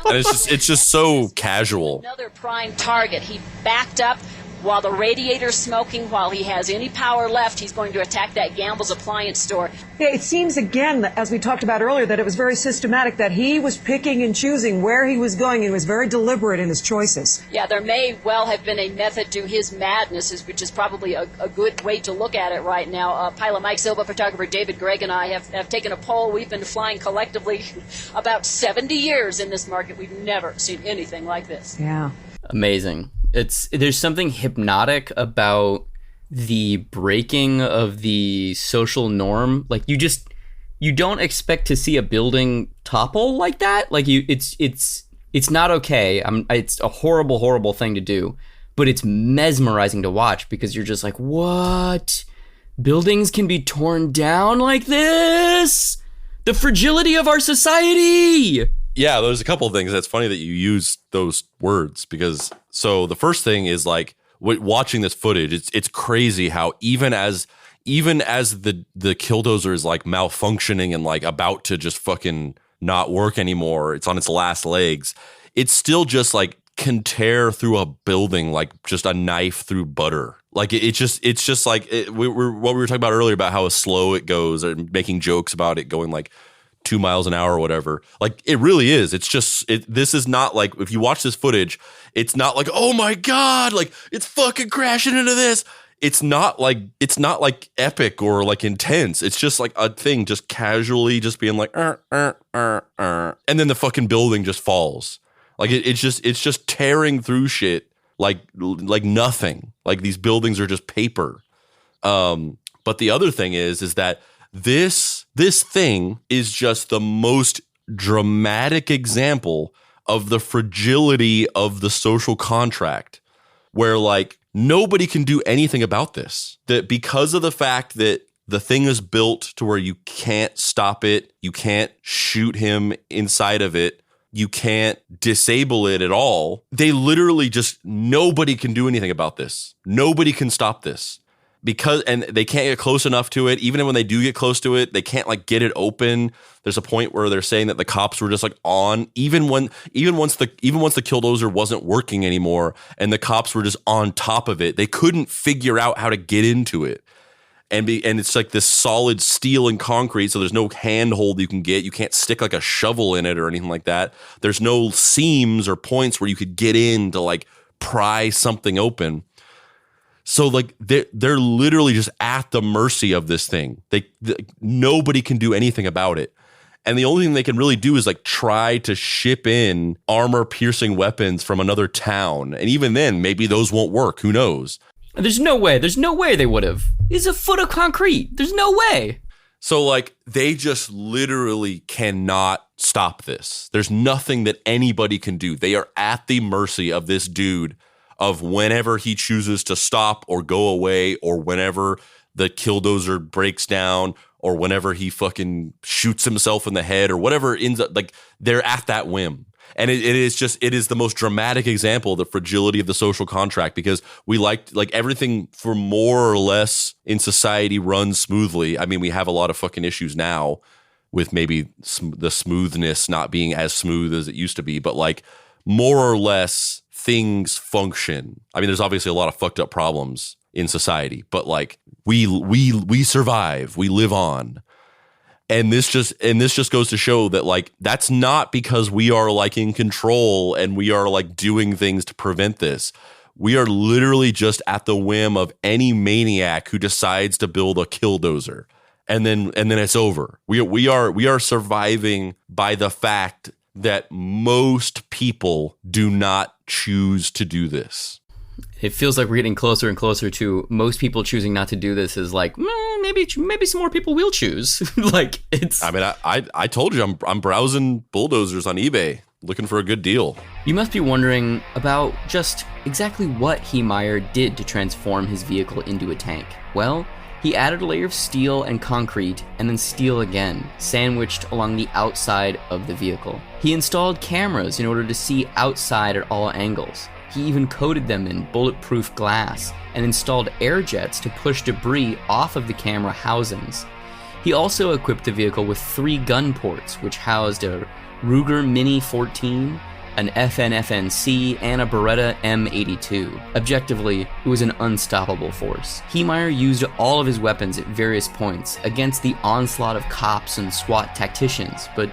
B: And it's just so casual.
C: Another prime target. He backed up while the radiator's smoking, while he has any power left. He's going to attack that Gamble's appliance store.
D: Yeah, it seems again, as we talked about earlier, that it was very systematic, that he was picking and choosing where he was going. He was very deliberate in his choices.
C: Yeah, there may well have been a method to his madness, which is probably a good way to look at it right now. Pilot Mike Silva, photographer David Gregg, and I have taken a poll. We've been flying collectively about 70 years in this market. We've never seen anything like this.
D: Yeah.
A: Amazing. There's something hypnotic about the breaking of the social norm. Like, you don't expect to see a building topple like that. Like, it's not okay. It's a horrible thing to do, but it's mesmerizing to watch because you're just like, what? Buildings can be torn down like this? The fragility of our society.
B: Yeah, there's a couple of things. That's funny that you use those words because so the first thing is like watching this footage, it's crazy how even as the Killdozer is like malfunctioning and like about to just fucking not work anymore, it's on its last legs, it's still just like can tear through a building like just a knife through butter. Like it's just like what we were talking about earlier about how slow it goes and making jokes about it going like 2 miles an hour or whatever. Like it really is. It's just this is not like, if you watch this footage, it's not like, oh my God, like it's fucking crashing into this. It's not like epic or like intense. It's just like a thing just casually just being like, and then the fucking building just falls. Like it's just tearing through shit like nothing. Like these buildings are just paper. But the other thing is that this thing is just the most dramatic example of the fragility of the social contract, where like nobody can do anything about this. That because of the fact that the thing is built to where you can't stop it, you can't shoot him inside of it, you can't disable it at all. They literally just, nobody can do anything about this. Nobody can stop this. And they can't get close enough to it. Even when they do get close to it, they can't like get it open. There's a point where they're saying that the cops were just like on, even once the Killdozer wasn't working anymore and the cops were just on top of it, they couldn't figure out how to get into it. And it's like this solid steel and concrete, so there's no handhold you can get. You can't stick like a shovel in it or anything like that. There's no seams or points where you could get in to like pry something open. So like they're literally just at the mercy of this thing. Nobody can do anything about it. And the only thing they can really do is like try to ship in armor-piercing weapons from another town. And even then, maybe those won't work. Who knows?
A: There's no way they would have. It's a foot of concrete. There's no way.
B: So like they just literally cannot stop this. There's nothing that anybody can do. They are at the mercy of this dude of whenever he chooses to stop or go away, or whenever the Killdozer breaks down, or whenever he fucking shoots himself in the head, or whatever ends up, like they're at that whim. And it is the most dramatic example of the fragility of the social contract, because we like everything for more or less in society runs smoothly. I mean, we have a lot of fucking issues now with maybe the smoothness not being as smooth as it used to be, but like more or less things function. I mean, there's obviously a lot of fucked up problems in society, but like we survive, we live on. And this just goes to show that like that's not because we are like in control and we are like doing things to prevent this. We are literally just at the whim of any maniac who decides to build a Killdozer, and then it's over. We are surviving by the fact that most people do not choose to do this.
A: It feels like we're getting closer and closer to most people choosing not to do this. Is like maybe some more people will choose. Like it's.
B: I mean, I told you I'm browsing bulldozers on eBay looking for a good deal.
A: You must be wondering about just exactly what Heemeyer did to transform his vehicle into a tank. Well, he added a layer of steel and concrete, and then steel again, sandwiched along the outside of the vehicle. He installed cameras in order to see outside at all angles. He even coated them in bulletproof glass and installed air jets to push debris off of the camera housings. He also equipped the vehicle with 3 gun ports, which housed a Ruger Mini 14, an FN-FNC, and a Beretta M82. Objectively, it was an unstoppable force. Heemeyer used all of his weapons at various points against the onslaught of cops and SWAT tacticians, but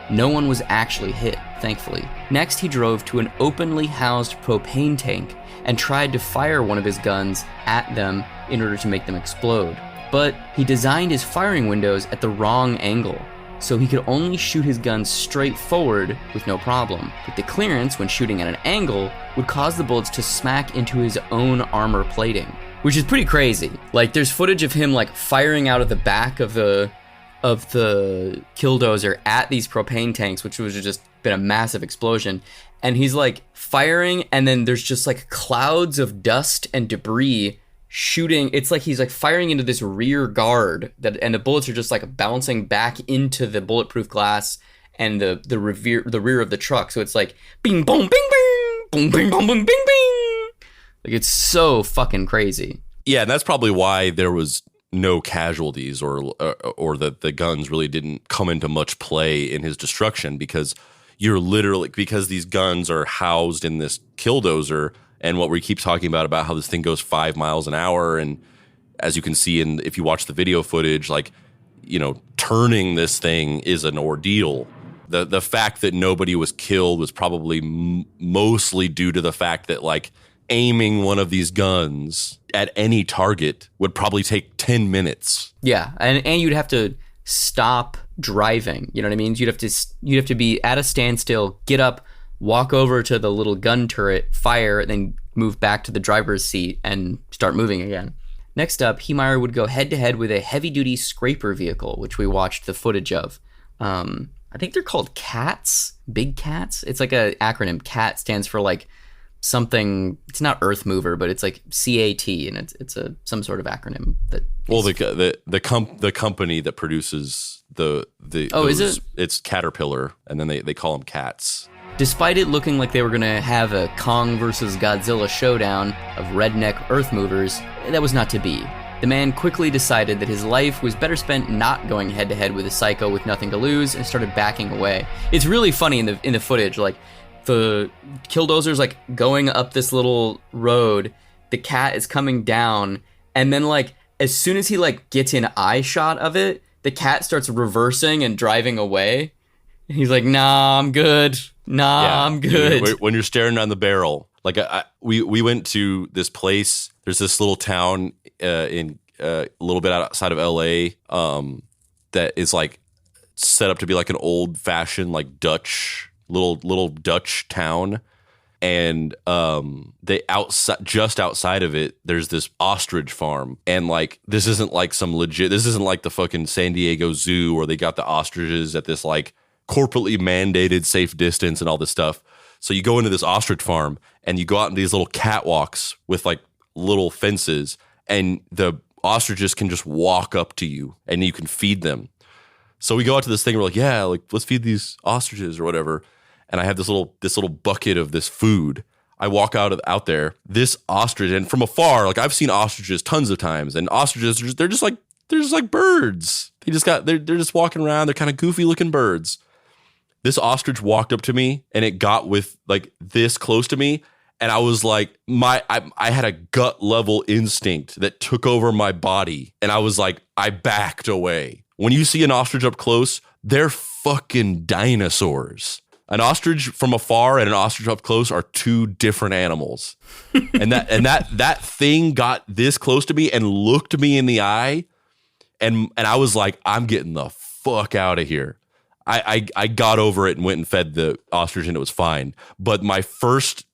A: no one was actually hit, thankfully. Next, he drove to an openly housed propane tank and tried to fire one of his guns at them in order to make them explode. But he designed his firing windows at the wrong angle, so he could only shoot his guns straight forward with no problem. But the clearance when shooting at an angle would cause the bullets to smack into his own armor plating, which is pretty crazy. Like, there's footage of him like firing out of the back of the Killdozer at these propane tanks, which was just been a massive explosion. And he's like firing, and then there's just like clouds of dust and debris shooting. It's like he's like firing into this rear guard and the bullets are just like bouncing back into the bulletproof glass and the rear of the truck. So it's like bing boom bing bing boom bing boom bing bing bing. Like, it's so fucking crazy.
B: Yeah, and that's probably why there was no casualties, or that the guns really didn't come into much play in his destruction, because because these guns are housed in this Killdozer, and what we keep talking about how this thing goes 5 miles an hour, and as you can see if you watch the video footage, like, you know, turning this thing is an ordeal. The fact that nobody was killed was probably mostly due to the fact that, like, aiming one of these guns at any target would probably take 10 minutes.
A: Yeah, and you'd have to stop driving, you know what I mean? You'd have to be at a standstill, get up, walk over to the little gun turret, fire, then move back to the driver's seat and start moving again. Next up, Heemeyer would go head-to-head with a heavy-duty scraper vehicle, which we watched the footage of. I think they're called CATs, Big Cats. It's like an acronym. CAT stands for like something. It's not Earth Mover, but it's like CAT, and it's some sort of acronym that.
B: Well, the company that produces
A: is it?
B: It's Caterpillar, and then they call them cats.
A: Despite it looking like they were gonna have a Kong versus Godzilla showdown of redneck Earth movers, that was not to be. The man quickly decided that his life was better spent not going head to head with a psycho with nothing to lose, and started backing away. It's really funny in the footage, like. The Killdozer's like going up this little road, the cat is coming down, and then like as soon as he like gets an eye shot of it, the cat starts reversing and driving away. And he's like, nah, I'm good. I'm good.
B: When you're staring down the barrel, Like we went to this place. There's this little town in a little bit outside of LA that is like set up to be like an old fashioned like Dutch little Dutch town. And just outside of it, there's this ostrich farm. And like, this isn't like the fucking San Diego Zoo where they got the ostriches at this like corporately mandated safe distance and all this stuff. So you go into this ostrich farm and you go out in these little catwalks with like little fences, and the ostriches can just walk up to you and you can feed them. So we go out to this thing. We're like, yeah, like let's feed these ostriches or whatever. And I have this little bucket of this food. I walk out there, this ostrich, and from afar, like I've seen ostriches tons of times, and ostriches they're just like birds. They're just walking around. They're kind of goofy looking birds. This ostrich walked up to me, and it got with like this close to me, and I was like, I had a gut level instinct that took over my body, and I was like, I backed away. When you see an ostrich up close, they're fucking dinosaurs. An ostrich from afar and an ostrich up close are two different animals. And that thing got this close to me and looked me in the eye, and I was like, I'm getting the fuck out of here. I got over it and went and fed the ostrich, and it was fine. But my first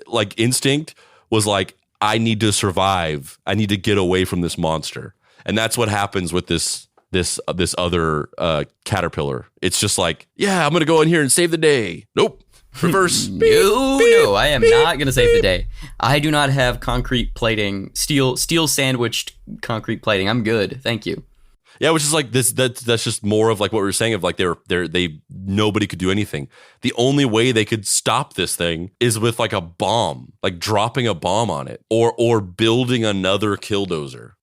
B: like instinct was like, I need to survive. I need to get away from this monster. And that's what happens with this other caterpillar. It's just like, yeah, I'm gonna go in here and save the day. Nope. Reverse.
A: No, I am not gonna save the day. I do not have concrete plating, steel sandwiched concrete plating. I'm good, thank you.
B: Yeah, which is like this. That's just more of like what we were saying of like they nobody could do anything. The only way they could stop this thing is with like a bomb, like dropping a bomb on it, or building another Killdozer.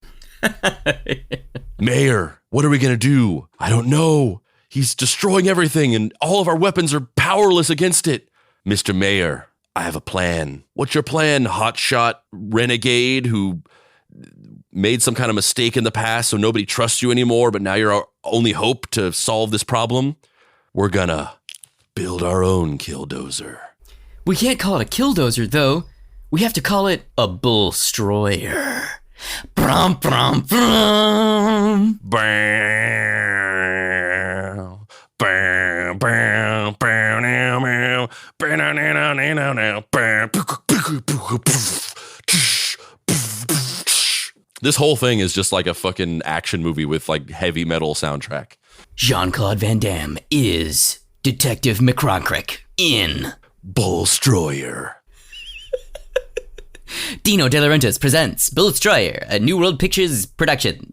B: Mayor, what are we going to do? I don't know. He's destroying everything and all of our weapons are powerless against it. Mr. Mayor, I have a plan. What's your plan, hotshot renegade who made some kind of mistake in the past so nobody trusts you anymore, but now you're our only hope to solve this problem? We're gonna build our own Killdozer.
A: We can't call it a Killdozer, though. We have to call it a bullstroyer. Brum, brum, brum.
B: This whole thing is just like a fucking action movie with like heavy metal soundtrack.
A: Jean-Claude Van Damme is Detective McCronkrick in
B: Bullstroyer.
A: Dino De Laurentiis presents Bullstroyer, a New World Pictures production.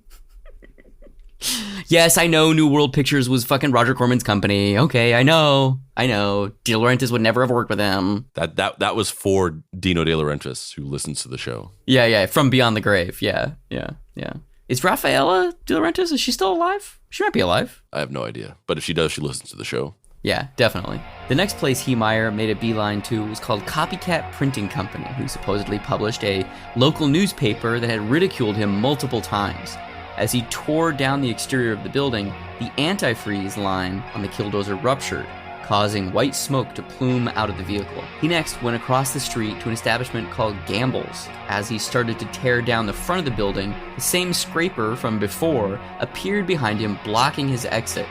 A: Yes, I know New World Pictures was fucking Roger Corman's company. Okay, I know. De Laurentiis would never have worked with him.
B: That was for Dino De Laurentiis, who listens to the show.
A: Yeah, from Beyond the Grave. Yeah. Is Rafaela De Laurentiis, is she still alive? She might be alive.
B: I have no idea. But if she does, she listens to the show.
A: Yeah, definitely. The next place Heemeyer made a beeline to was called Copycat Printing Company, who supposedly published a local newspaper that had ridiculed him multiple times. As he tore down the exterior of the building, the antifreeze line on the Killdozer ruptured, causing white smoke to plume out of the vehicle. He next went across the street to an establishment called Gamble's. As he started to tear down the front of the building, the same scraper from before appeared behind him, blocking his exit.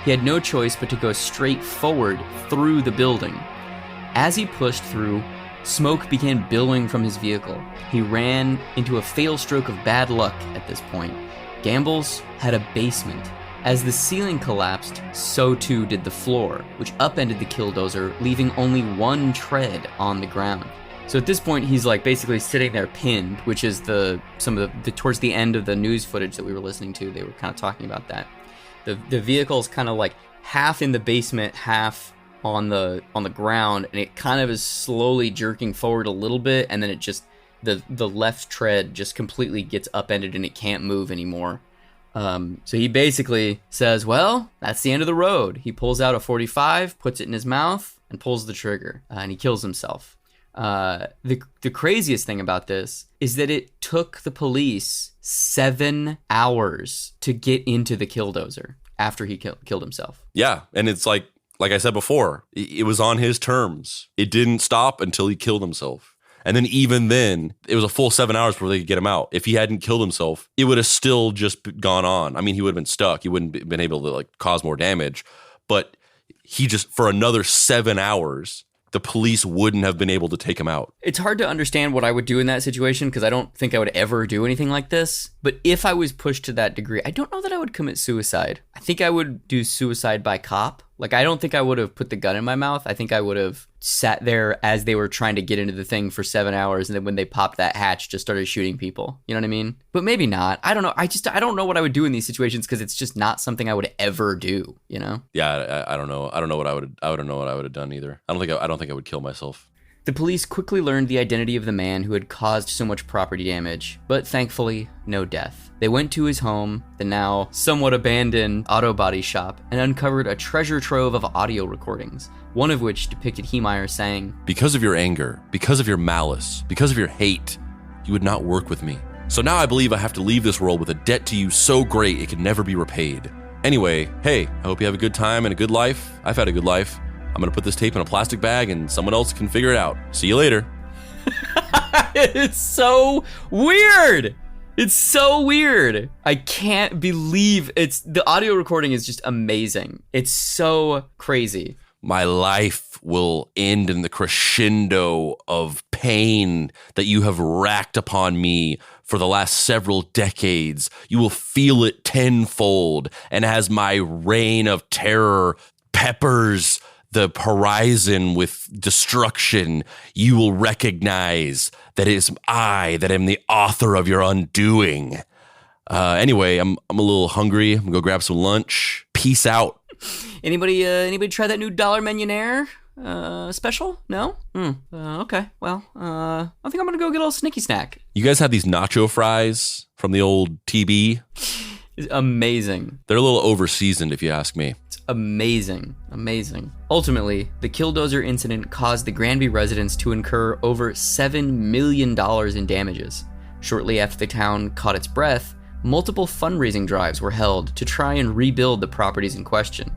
A: He had no choice but to go straight forward through the building. As he pushed through, smoke began billowing from his vehicle. He ran into a fatal stroke of bad luck at this point. Gamble's had a basement. As the ceiling collapsed, so too did the floor, which upended the Killdozer, leaving only one tread on the ground. So at this point, he's like basically sitting there pinned, which is towards the end of the news footage that we were listening to. They were kind of talking about that. The vehicle's kind of like half in the basement, half on the ground, and it kind of is slowly jerking forward a little bit, and then it just the left tread just completely gets upended and it can't move anymore. So he basically says, well, that's the end of the road. He pulls out a .45, puts it in his mouth, and pulls the trigger, and he kills himself. The craziest thing about this is that it took the police 7 hours to get into the Killdozer after he killed himself.
B: Yeah, and it's like like I said before, it was on his terms. It didn't stop until he killed himself. And then even then, it was a full 7 hours before they could get him out. If he hadn't killed himself, it would have still just gone on. I mean, he would have been stuck. He wouldn't have been able to like cause more damage. But he just, for another 7 hours, the police wouldn't have been able to take him out.
A: It's hard to understand what I would do in that situation because I don't think I would ever do anything like this. But if I was pushed to that degree, I don't know that I would commit suicide. I think I would do suicide by cop. Like, I don't think I would have put the gun in my mouth. I think I would have sat there as they were trying to get into the thing for 7 hours. And then when they popped that hatch, just started shooting people. You know what I mean? But maybe not. I don't know. I don't know what I would do in these situations because it's just not something I would ever do, you know?
B: Yeah, I don't know. I don't know what I don't know what I would have done either. I don't think I would kill myself.
A: The police quickly learned the identity of the man who had caused so much property damage, but thankfully, no death. They went to his home, the now somewhat abandoned auto body shop, and uncovered a treasure trove of audio recordings, one of which depicted Heemeyer saying,
B: "Because of your anger, because of your malice, because of your hate, you would not work with me. So now I believe I have to leave this world with a debt to you so great it can never be repaid. Anyway, hey, I hope you have a good time and a good life. I've had a good life. I'm going to put this tape in a plastic bag and someone else can figure it out. See you later."
A: It's so weird. It's so weird. I can't believe the audio recording is just amazing. It's so crazy.
B: "My life will end in the crescendo of pain that you have racked upon me for the last several decades. You will feel it tenfold, and as my reign of terror peppers the horizon with destruction, you will recognize that it is I that am the author of your undoing. Anyway, I'm a little hungry. I'm gonna go grab some lunch. Peace out."
A: Anybody try that new Dollar Millionaire special? No? Okay. Well, I think I'm gonna go get a little snicky snack.
B: You guys have these nacho fries from the old TB?
A: It's amazing.
B: They're a little over-seasoned, if you ask me.
A: Amazing. Ultimately, the Killdozer incident caused the Granby residents to incur over $7 million in damages. Shortly after the town caught its breath, multiple fundraising drives were held to try and rebuild the properties in question.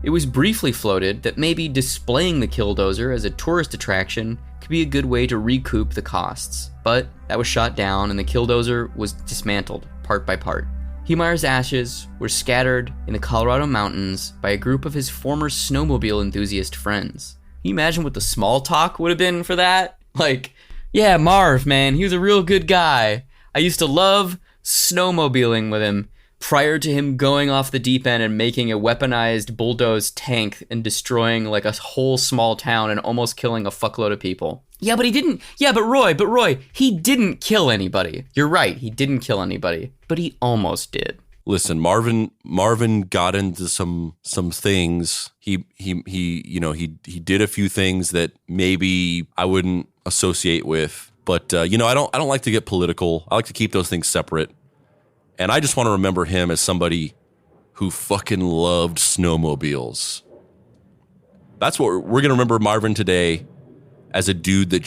A: It was briefly floated that maybe displaying the Killdozer as a tourist attraction could be a good way to recoup the costs, but that was shot down and the Killdozer was dismantled part by part. Heemeyer's ashes were scattered in the Colorado mountains by a group of his former snowmobile enthusiast friends. Can you imagine what the small talk would have been for that? Like, yeah, Marv, man, he was a real good guy. I used to love snowmobiling with him prior to him going off the deep end and making a weaponized bulldoze tank and destroying like a whole small town and almost killing a fuckload of people. Yeah, but he didn't. Yeah, but Roy, he didn't kill anybody. You're right, he didn't kill anybody, but he almost did.
B: Listen, Marvin got into some things. He did a few things that maybe I wouldn't associate with, but I don't like to get political. I like to keep those things separate. And I just want to remember him as somebody who fucking loved snowmobiles. That's what we're going to remember Marvin today, as a dude that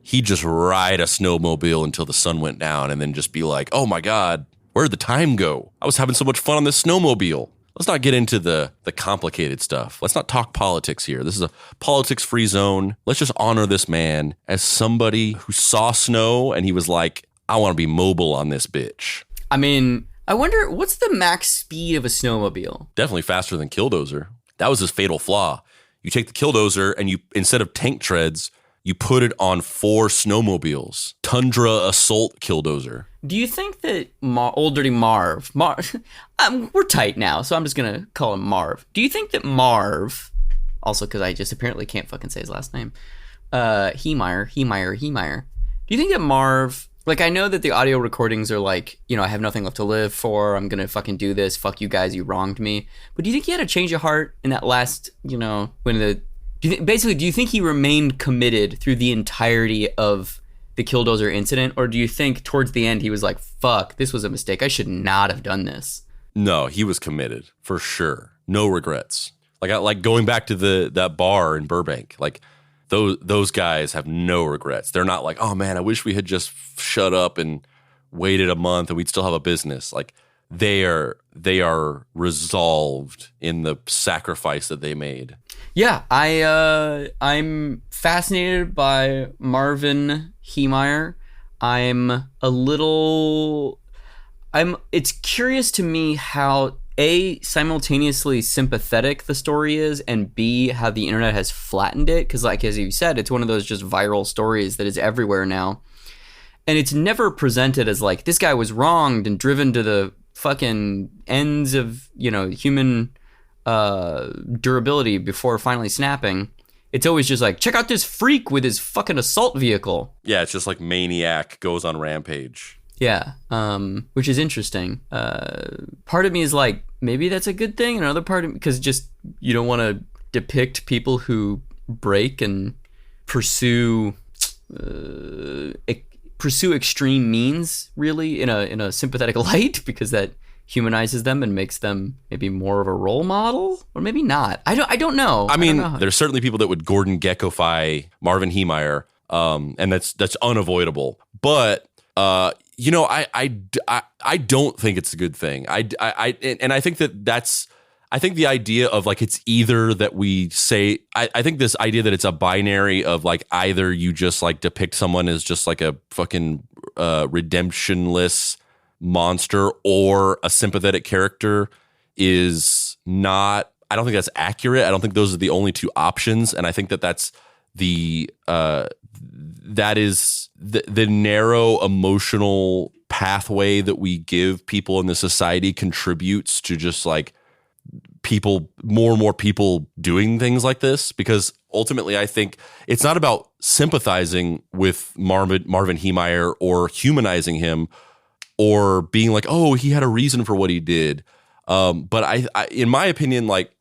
B: he'd just ride a snowmobile until the sun went down and then just be like, "Oh my God, where'd the time go? I was having so much fun on this snowmobile." Let's not get into the complicated stuff. Let's not talk politics here. This is a politics-free zone. Let's just honor this man as somebody who saw snow and he was like, "I want to be mobile on this bitch."
A: I mean, I wonder, what's the max speed of a snowmobile?
B: Definitely faster than Killdozer. That was his fatal flaw. You take the Killdozer and you, instead of tank treads, you put it on 4 snowmobiles. Tundra Assault Killdozer.
A: Do you think that Old Dirty Marv, we're tight now, so I'm just going to call him Marv. Do you think that Marv, also because I just apparently can't fucking say his last name, Heemeyer. Do you think that Marv, like, I know that the audio recordings are like, I have nothing left to live for, I'm going to fucking do this, fuck you guys, you wronged me. But do you think he had a change of heart in that last, do you think he remained committed through the entirety of the Killdozer incident? Or do you think towards the end he was like, fuck, this was a mistake, I should not have done this?
B: No, he was committed, for sure. No regrets. Like going back to that bar in Burbank, like, those guys have no regrets. They're not like, "Oh man, I wish we had just shut up and waited a month and we'd still have a business." Like, they are resolved in the sacrifice that they made.
A: Yeah, I'm fascinated by Marvin Heemeyer. It's curious to me how A, simultaneously sympathetic the story is, and B, how the internet has flattened it. Because like, as you said, it's one of those just viral stories that is everywhere now. And it's never presented as like, this guy was wronged and driven to the fucking ends of, human durability before finally snapping. It's always just like, check out this freak with his fucking assault vehicle.
B: Yeah, it's just like maniac goes on rampage.
A: Yeah, which is interesting. Part of me is like, maybe that's a good thing. Another part of me, because just you don't want to depict people who break and pursue extreme means really in a sympathetic light, because that humanizes them and makes them maybe more of a role model, or maybe not. I don't know.
B: I mean, there's certainly people that would Gordon Gekko-fy Marvin Heemeyer, and that's unavoidable. But I don't think it's a good thing. I think I think the idea of like, it's either that we say, I think this idea that it's a binary of like, either you just like depict someone as just like a fucking redemptionless monster or a sympathetic character is not, I don't think that's accurate. I don't think those are the only two options. And I think that is the narrow emotional pathway that we give people in the society contributes to just like more and more people doing things like this, because ultimately I think it's not about sympathizing with Marvin Heemeyer or humanizing him or being like, oh, he had a reason for what he did. But I in my opinion, like,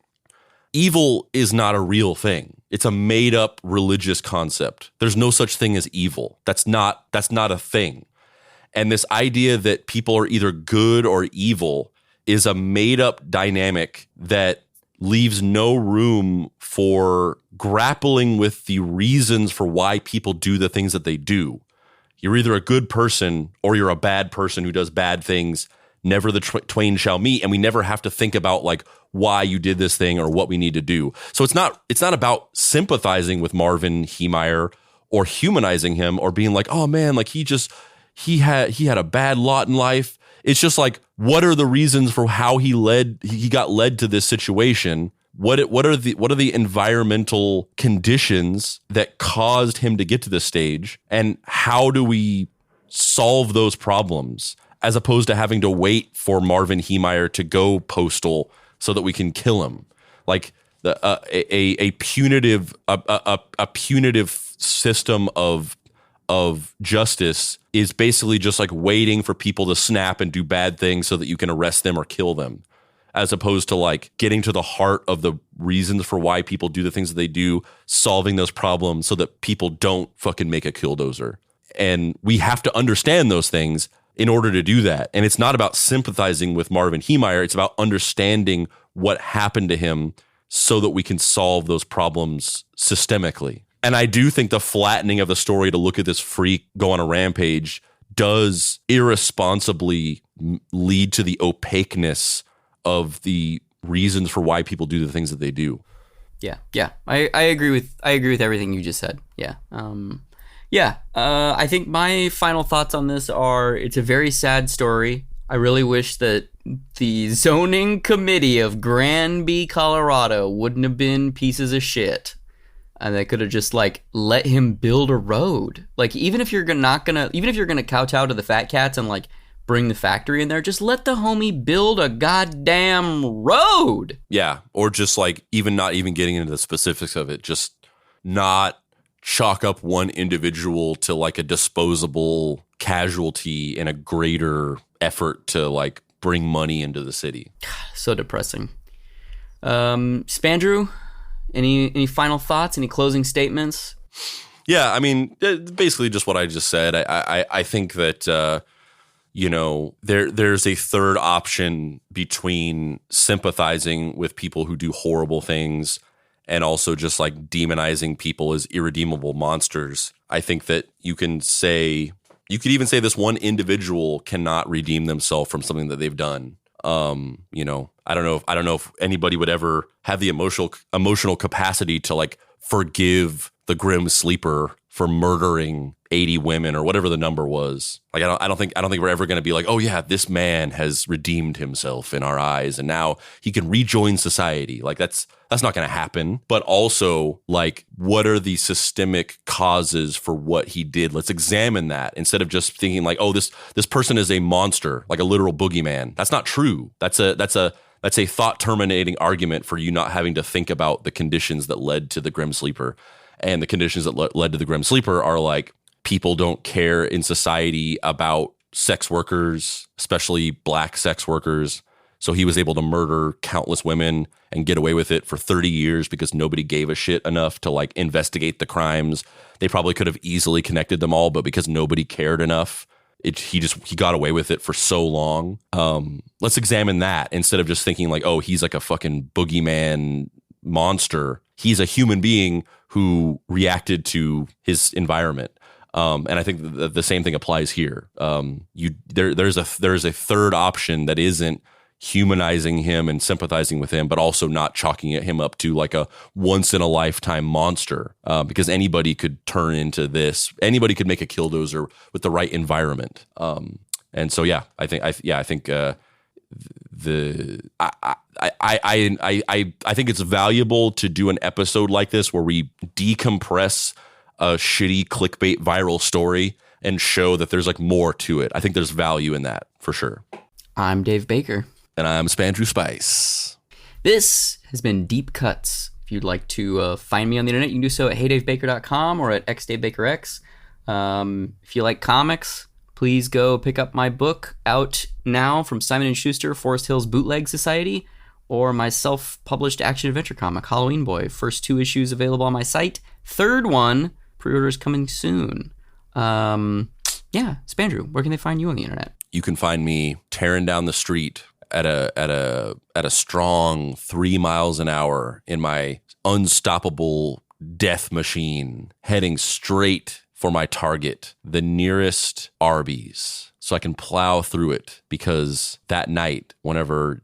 B: evil is not a real thing. It's a made up religious concept. There's no such thing as evil. That's not a thing. And this idea that people are either good or evil is a made up dynamic that leaves no room for grappling with the reasons for why people do the things that they do. You're either a good person or you're a bad person who does bad things. Never the twain shall meet, and we never have to think about like why you did this thing or what we need to do. So it's not about sympathizing with Marvin Heemeyer or humanizing him or being like, oh man, like he had a bad lot in life. It's just like, what are the reasons for how he got led to this situation? What are the environmental conditions that caused him to get to this stage, and how do we solve those problems, as opposed to having to wait for Marvin Heemeyer to go postal so that we can kill him? Like a punitive system of justice is basically just like waiting for people to snap and do bad things so that you can arrest them or kill them, as opposed to like getting to the heart of the reasons for why people do the things that they do, solving those problems so that people don't fucking make a Killdozer. And we have to understand those things in order to do that. And it's not about sympathizing with Marvin Heemeyer. It's about understanding what happened to him so that we can solve those problems systemically. And I do think the flattening of the story to look at this freak go on a rampage does irresponsibly lead to the opaqueness of the reasons for why people do the things that they do.
A: Yeah. I agree with everything you just said. Yeah. I think my final thoughts on this are, it's a very sad story. I really wish that the zoning committee of Granby, Colorado wouldn't have been pieces of shit. And they could have just like let him build a road. Like, even if you're gonna kowtow to the fat cats and like bring the factory in there, just let the homie build a goddamn road.
B: Yeah, or just like not even getting into the specifics of it, just not chalk up one individual to like a disposable casualty in a greater effort to like bring money into the city.
A: So depressing. Spandrew, any final thoughts? Any closing statements?
B: Yeah, I mean, basically just what I just said. I think that there's a third option between sympathizing with people who do horrible things and also just like demonizing people as irredeemable monsters. I think that you can say You could even say this one individual cannot redeem themselves from something that they've done. You know, I don't know if anybody would ever have the emotional capacity to like forgive the Grim Sleeper for murdering 80 women or whatever the number was. Like, I don't think we're ever going to be like, oh yeah, this man has redeemed himself in our eyes and now he can rejoin society. Like that's not going to happen. But also, like, what are the systemic causes for what he did? Let's examine that instead of just thinking like, oh, this person is a monster, like a literal boogeyman. That's not true. That's a thought terminating argument for you not having to think about the conditions that led to the Grim Sleeper. And the conditions that led to the Grim Sleeper are like, people don't care in society about sex workers, especially black sex workers. So he was able to murder countless women and get away with it for 30 years because nobody gave a shit enough to like investigate the crimes. They probably could have easily connected them all, but because nobody cared enough, he got away with it for so long. Let's examine that instead of just thinking like, oh, he's like a fucking boogeyman monster. He's a human being who reacted to his environment. And I think the same thing applies here. There's a third option that isn't humanizing him and sympathizing with him, but also not chalking him up to like a once in a lifetime monster. Because anybody could turn into this. Anybody could make a Killdozer with the right environment. And so yeah, I think I think it's valuable to do an episode like this where we decompress a shitty clickbait viral story and show that there's like more to it. I think there's value in that for sure.
A: I'm Dave Baker.
B: And I'm Spandrew Spice.
A: This has been Deep Cuts. If you'd like to find me on the internet, you can do so at heydavebaker.com or at xdavebakerx. If you like comics, please go pick up my book out now from Simon & Schuster, Forest Hills Bootleg Society, or my self-published action-adventure comic, Halloween Boy. First 2 issues available on my site. Third one, pre-orders coming soon. Yeah, Spandrew, where can they find you on the internet?
B: You can find me tearing down the street at a strong 3 miles an hour in my unstoppable death machine, heading straight for my target, the nearest Arby's, so I can plow through it. Because that night, whenever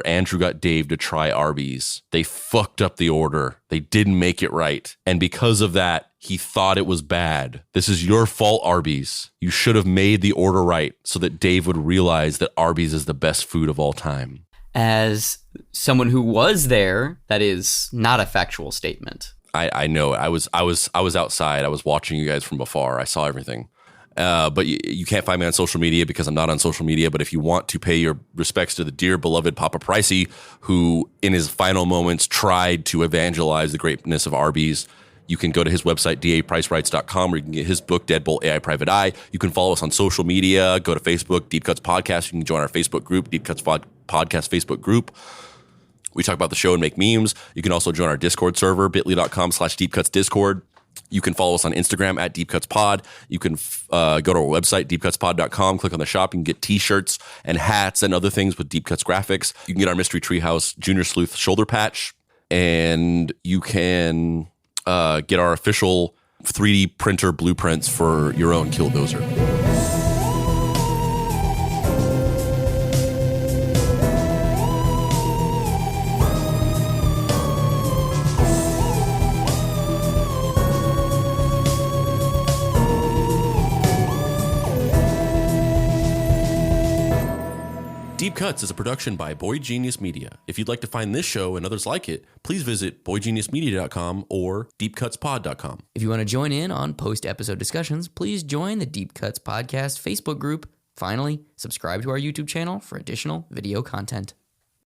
B: Andrew got Dave to try Arby's, they fucked up the order. They didn't make it right. And because of that, he thought it was bad. This is your fault, Arby's. You should have made the order right so that Dave would realize that Arby's is the best food of all time.
A: As someone who was there, that is not a factual statement.
B: I know. I was outside. I was watching you guys from afar. I saw everything. But you can't find me on social media because I'm not on social media. But if you want to pay your respects to the dear beloved Papa Pricey, who in his final moments tried to evangelize the greatness of Arby's, you can go to his website, dapricerights.com, where you can get his book, Deadbolt AI Private Eye. You can follow us on social media. Go to Facebook, Deep Cuts Podcast. You can join our Facebook group, Deep Cuts Podcast Facebook group. We talk about the show and make memes. You can also join our Discord server, bit.ly.com/deepcutsdiscord. You can follow us on Instagram at DeepCutsPod. You can go to our website, deepcutspod.com, click on the shop. You can get t-shirts and hats and other things with Deep Cuts graphics. You can get our Mystery Treehouse Junior Sleuth shoulder patch. And you can get our official 3D printer blueprints for your own Killdozer. Deep Cuts is a production by Boy Genius Media. If you'd like to find this show and others like it, please visit boygeniusmedia.com or deepcutspod.com.
A: If you want to join in on post-episode discussions, please join the Deep Cuts Podcast Facebook group. Finally, subscribe to our YouTube channel for additional video content.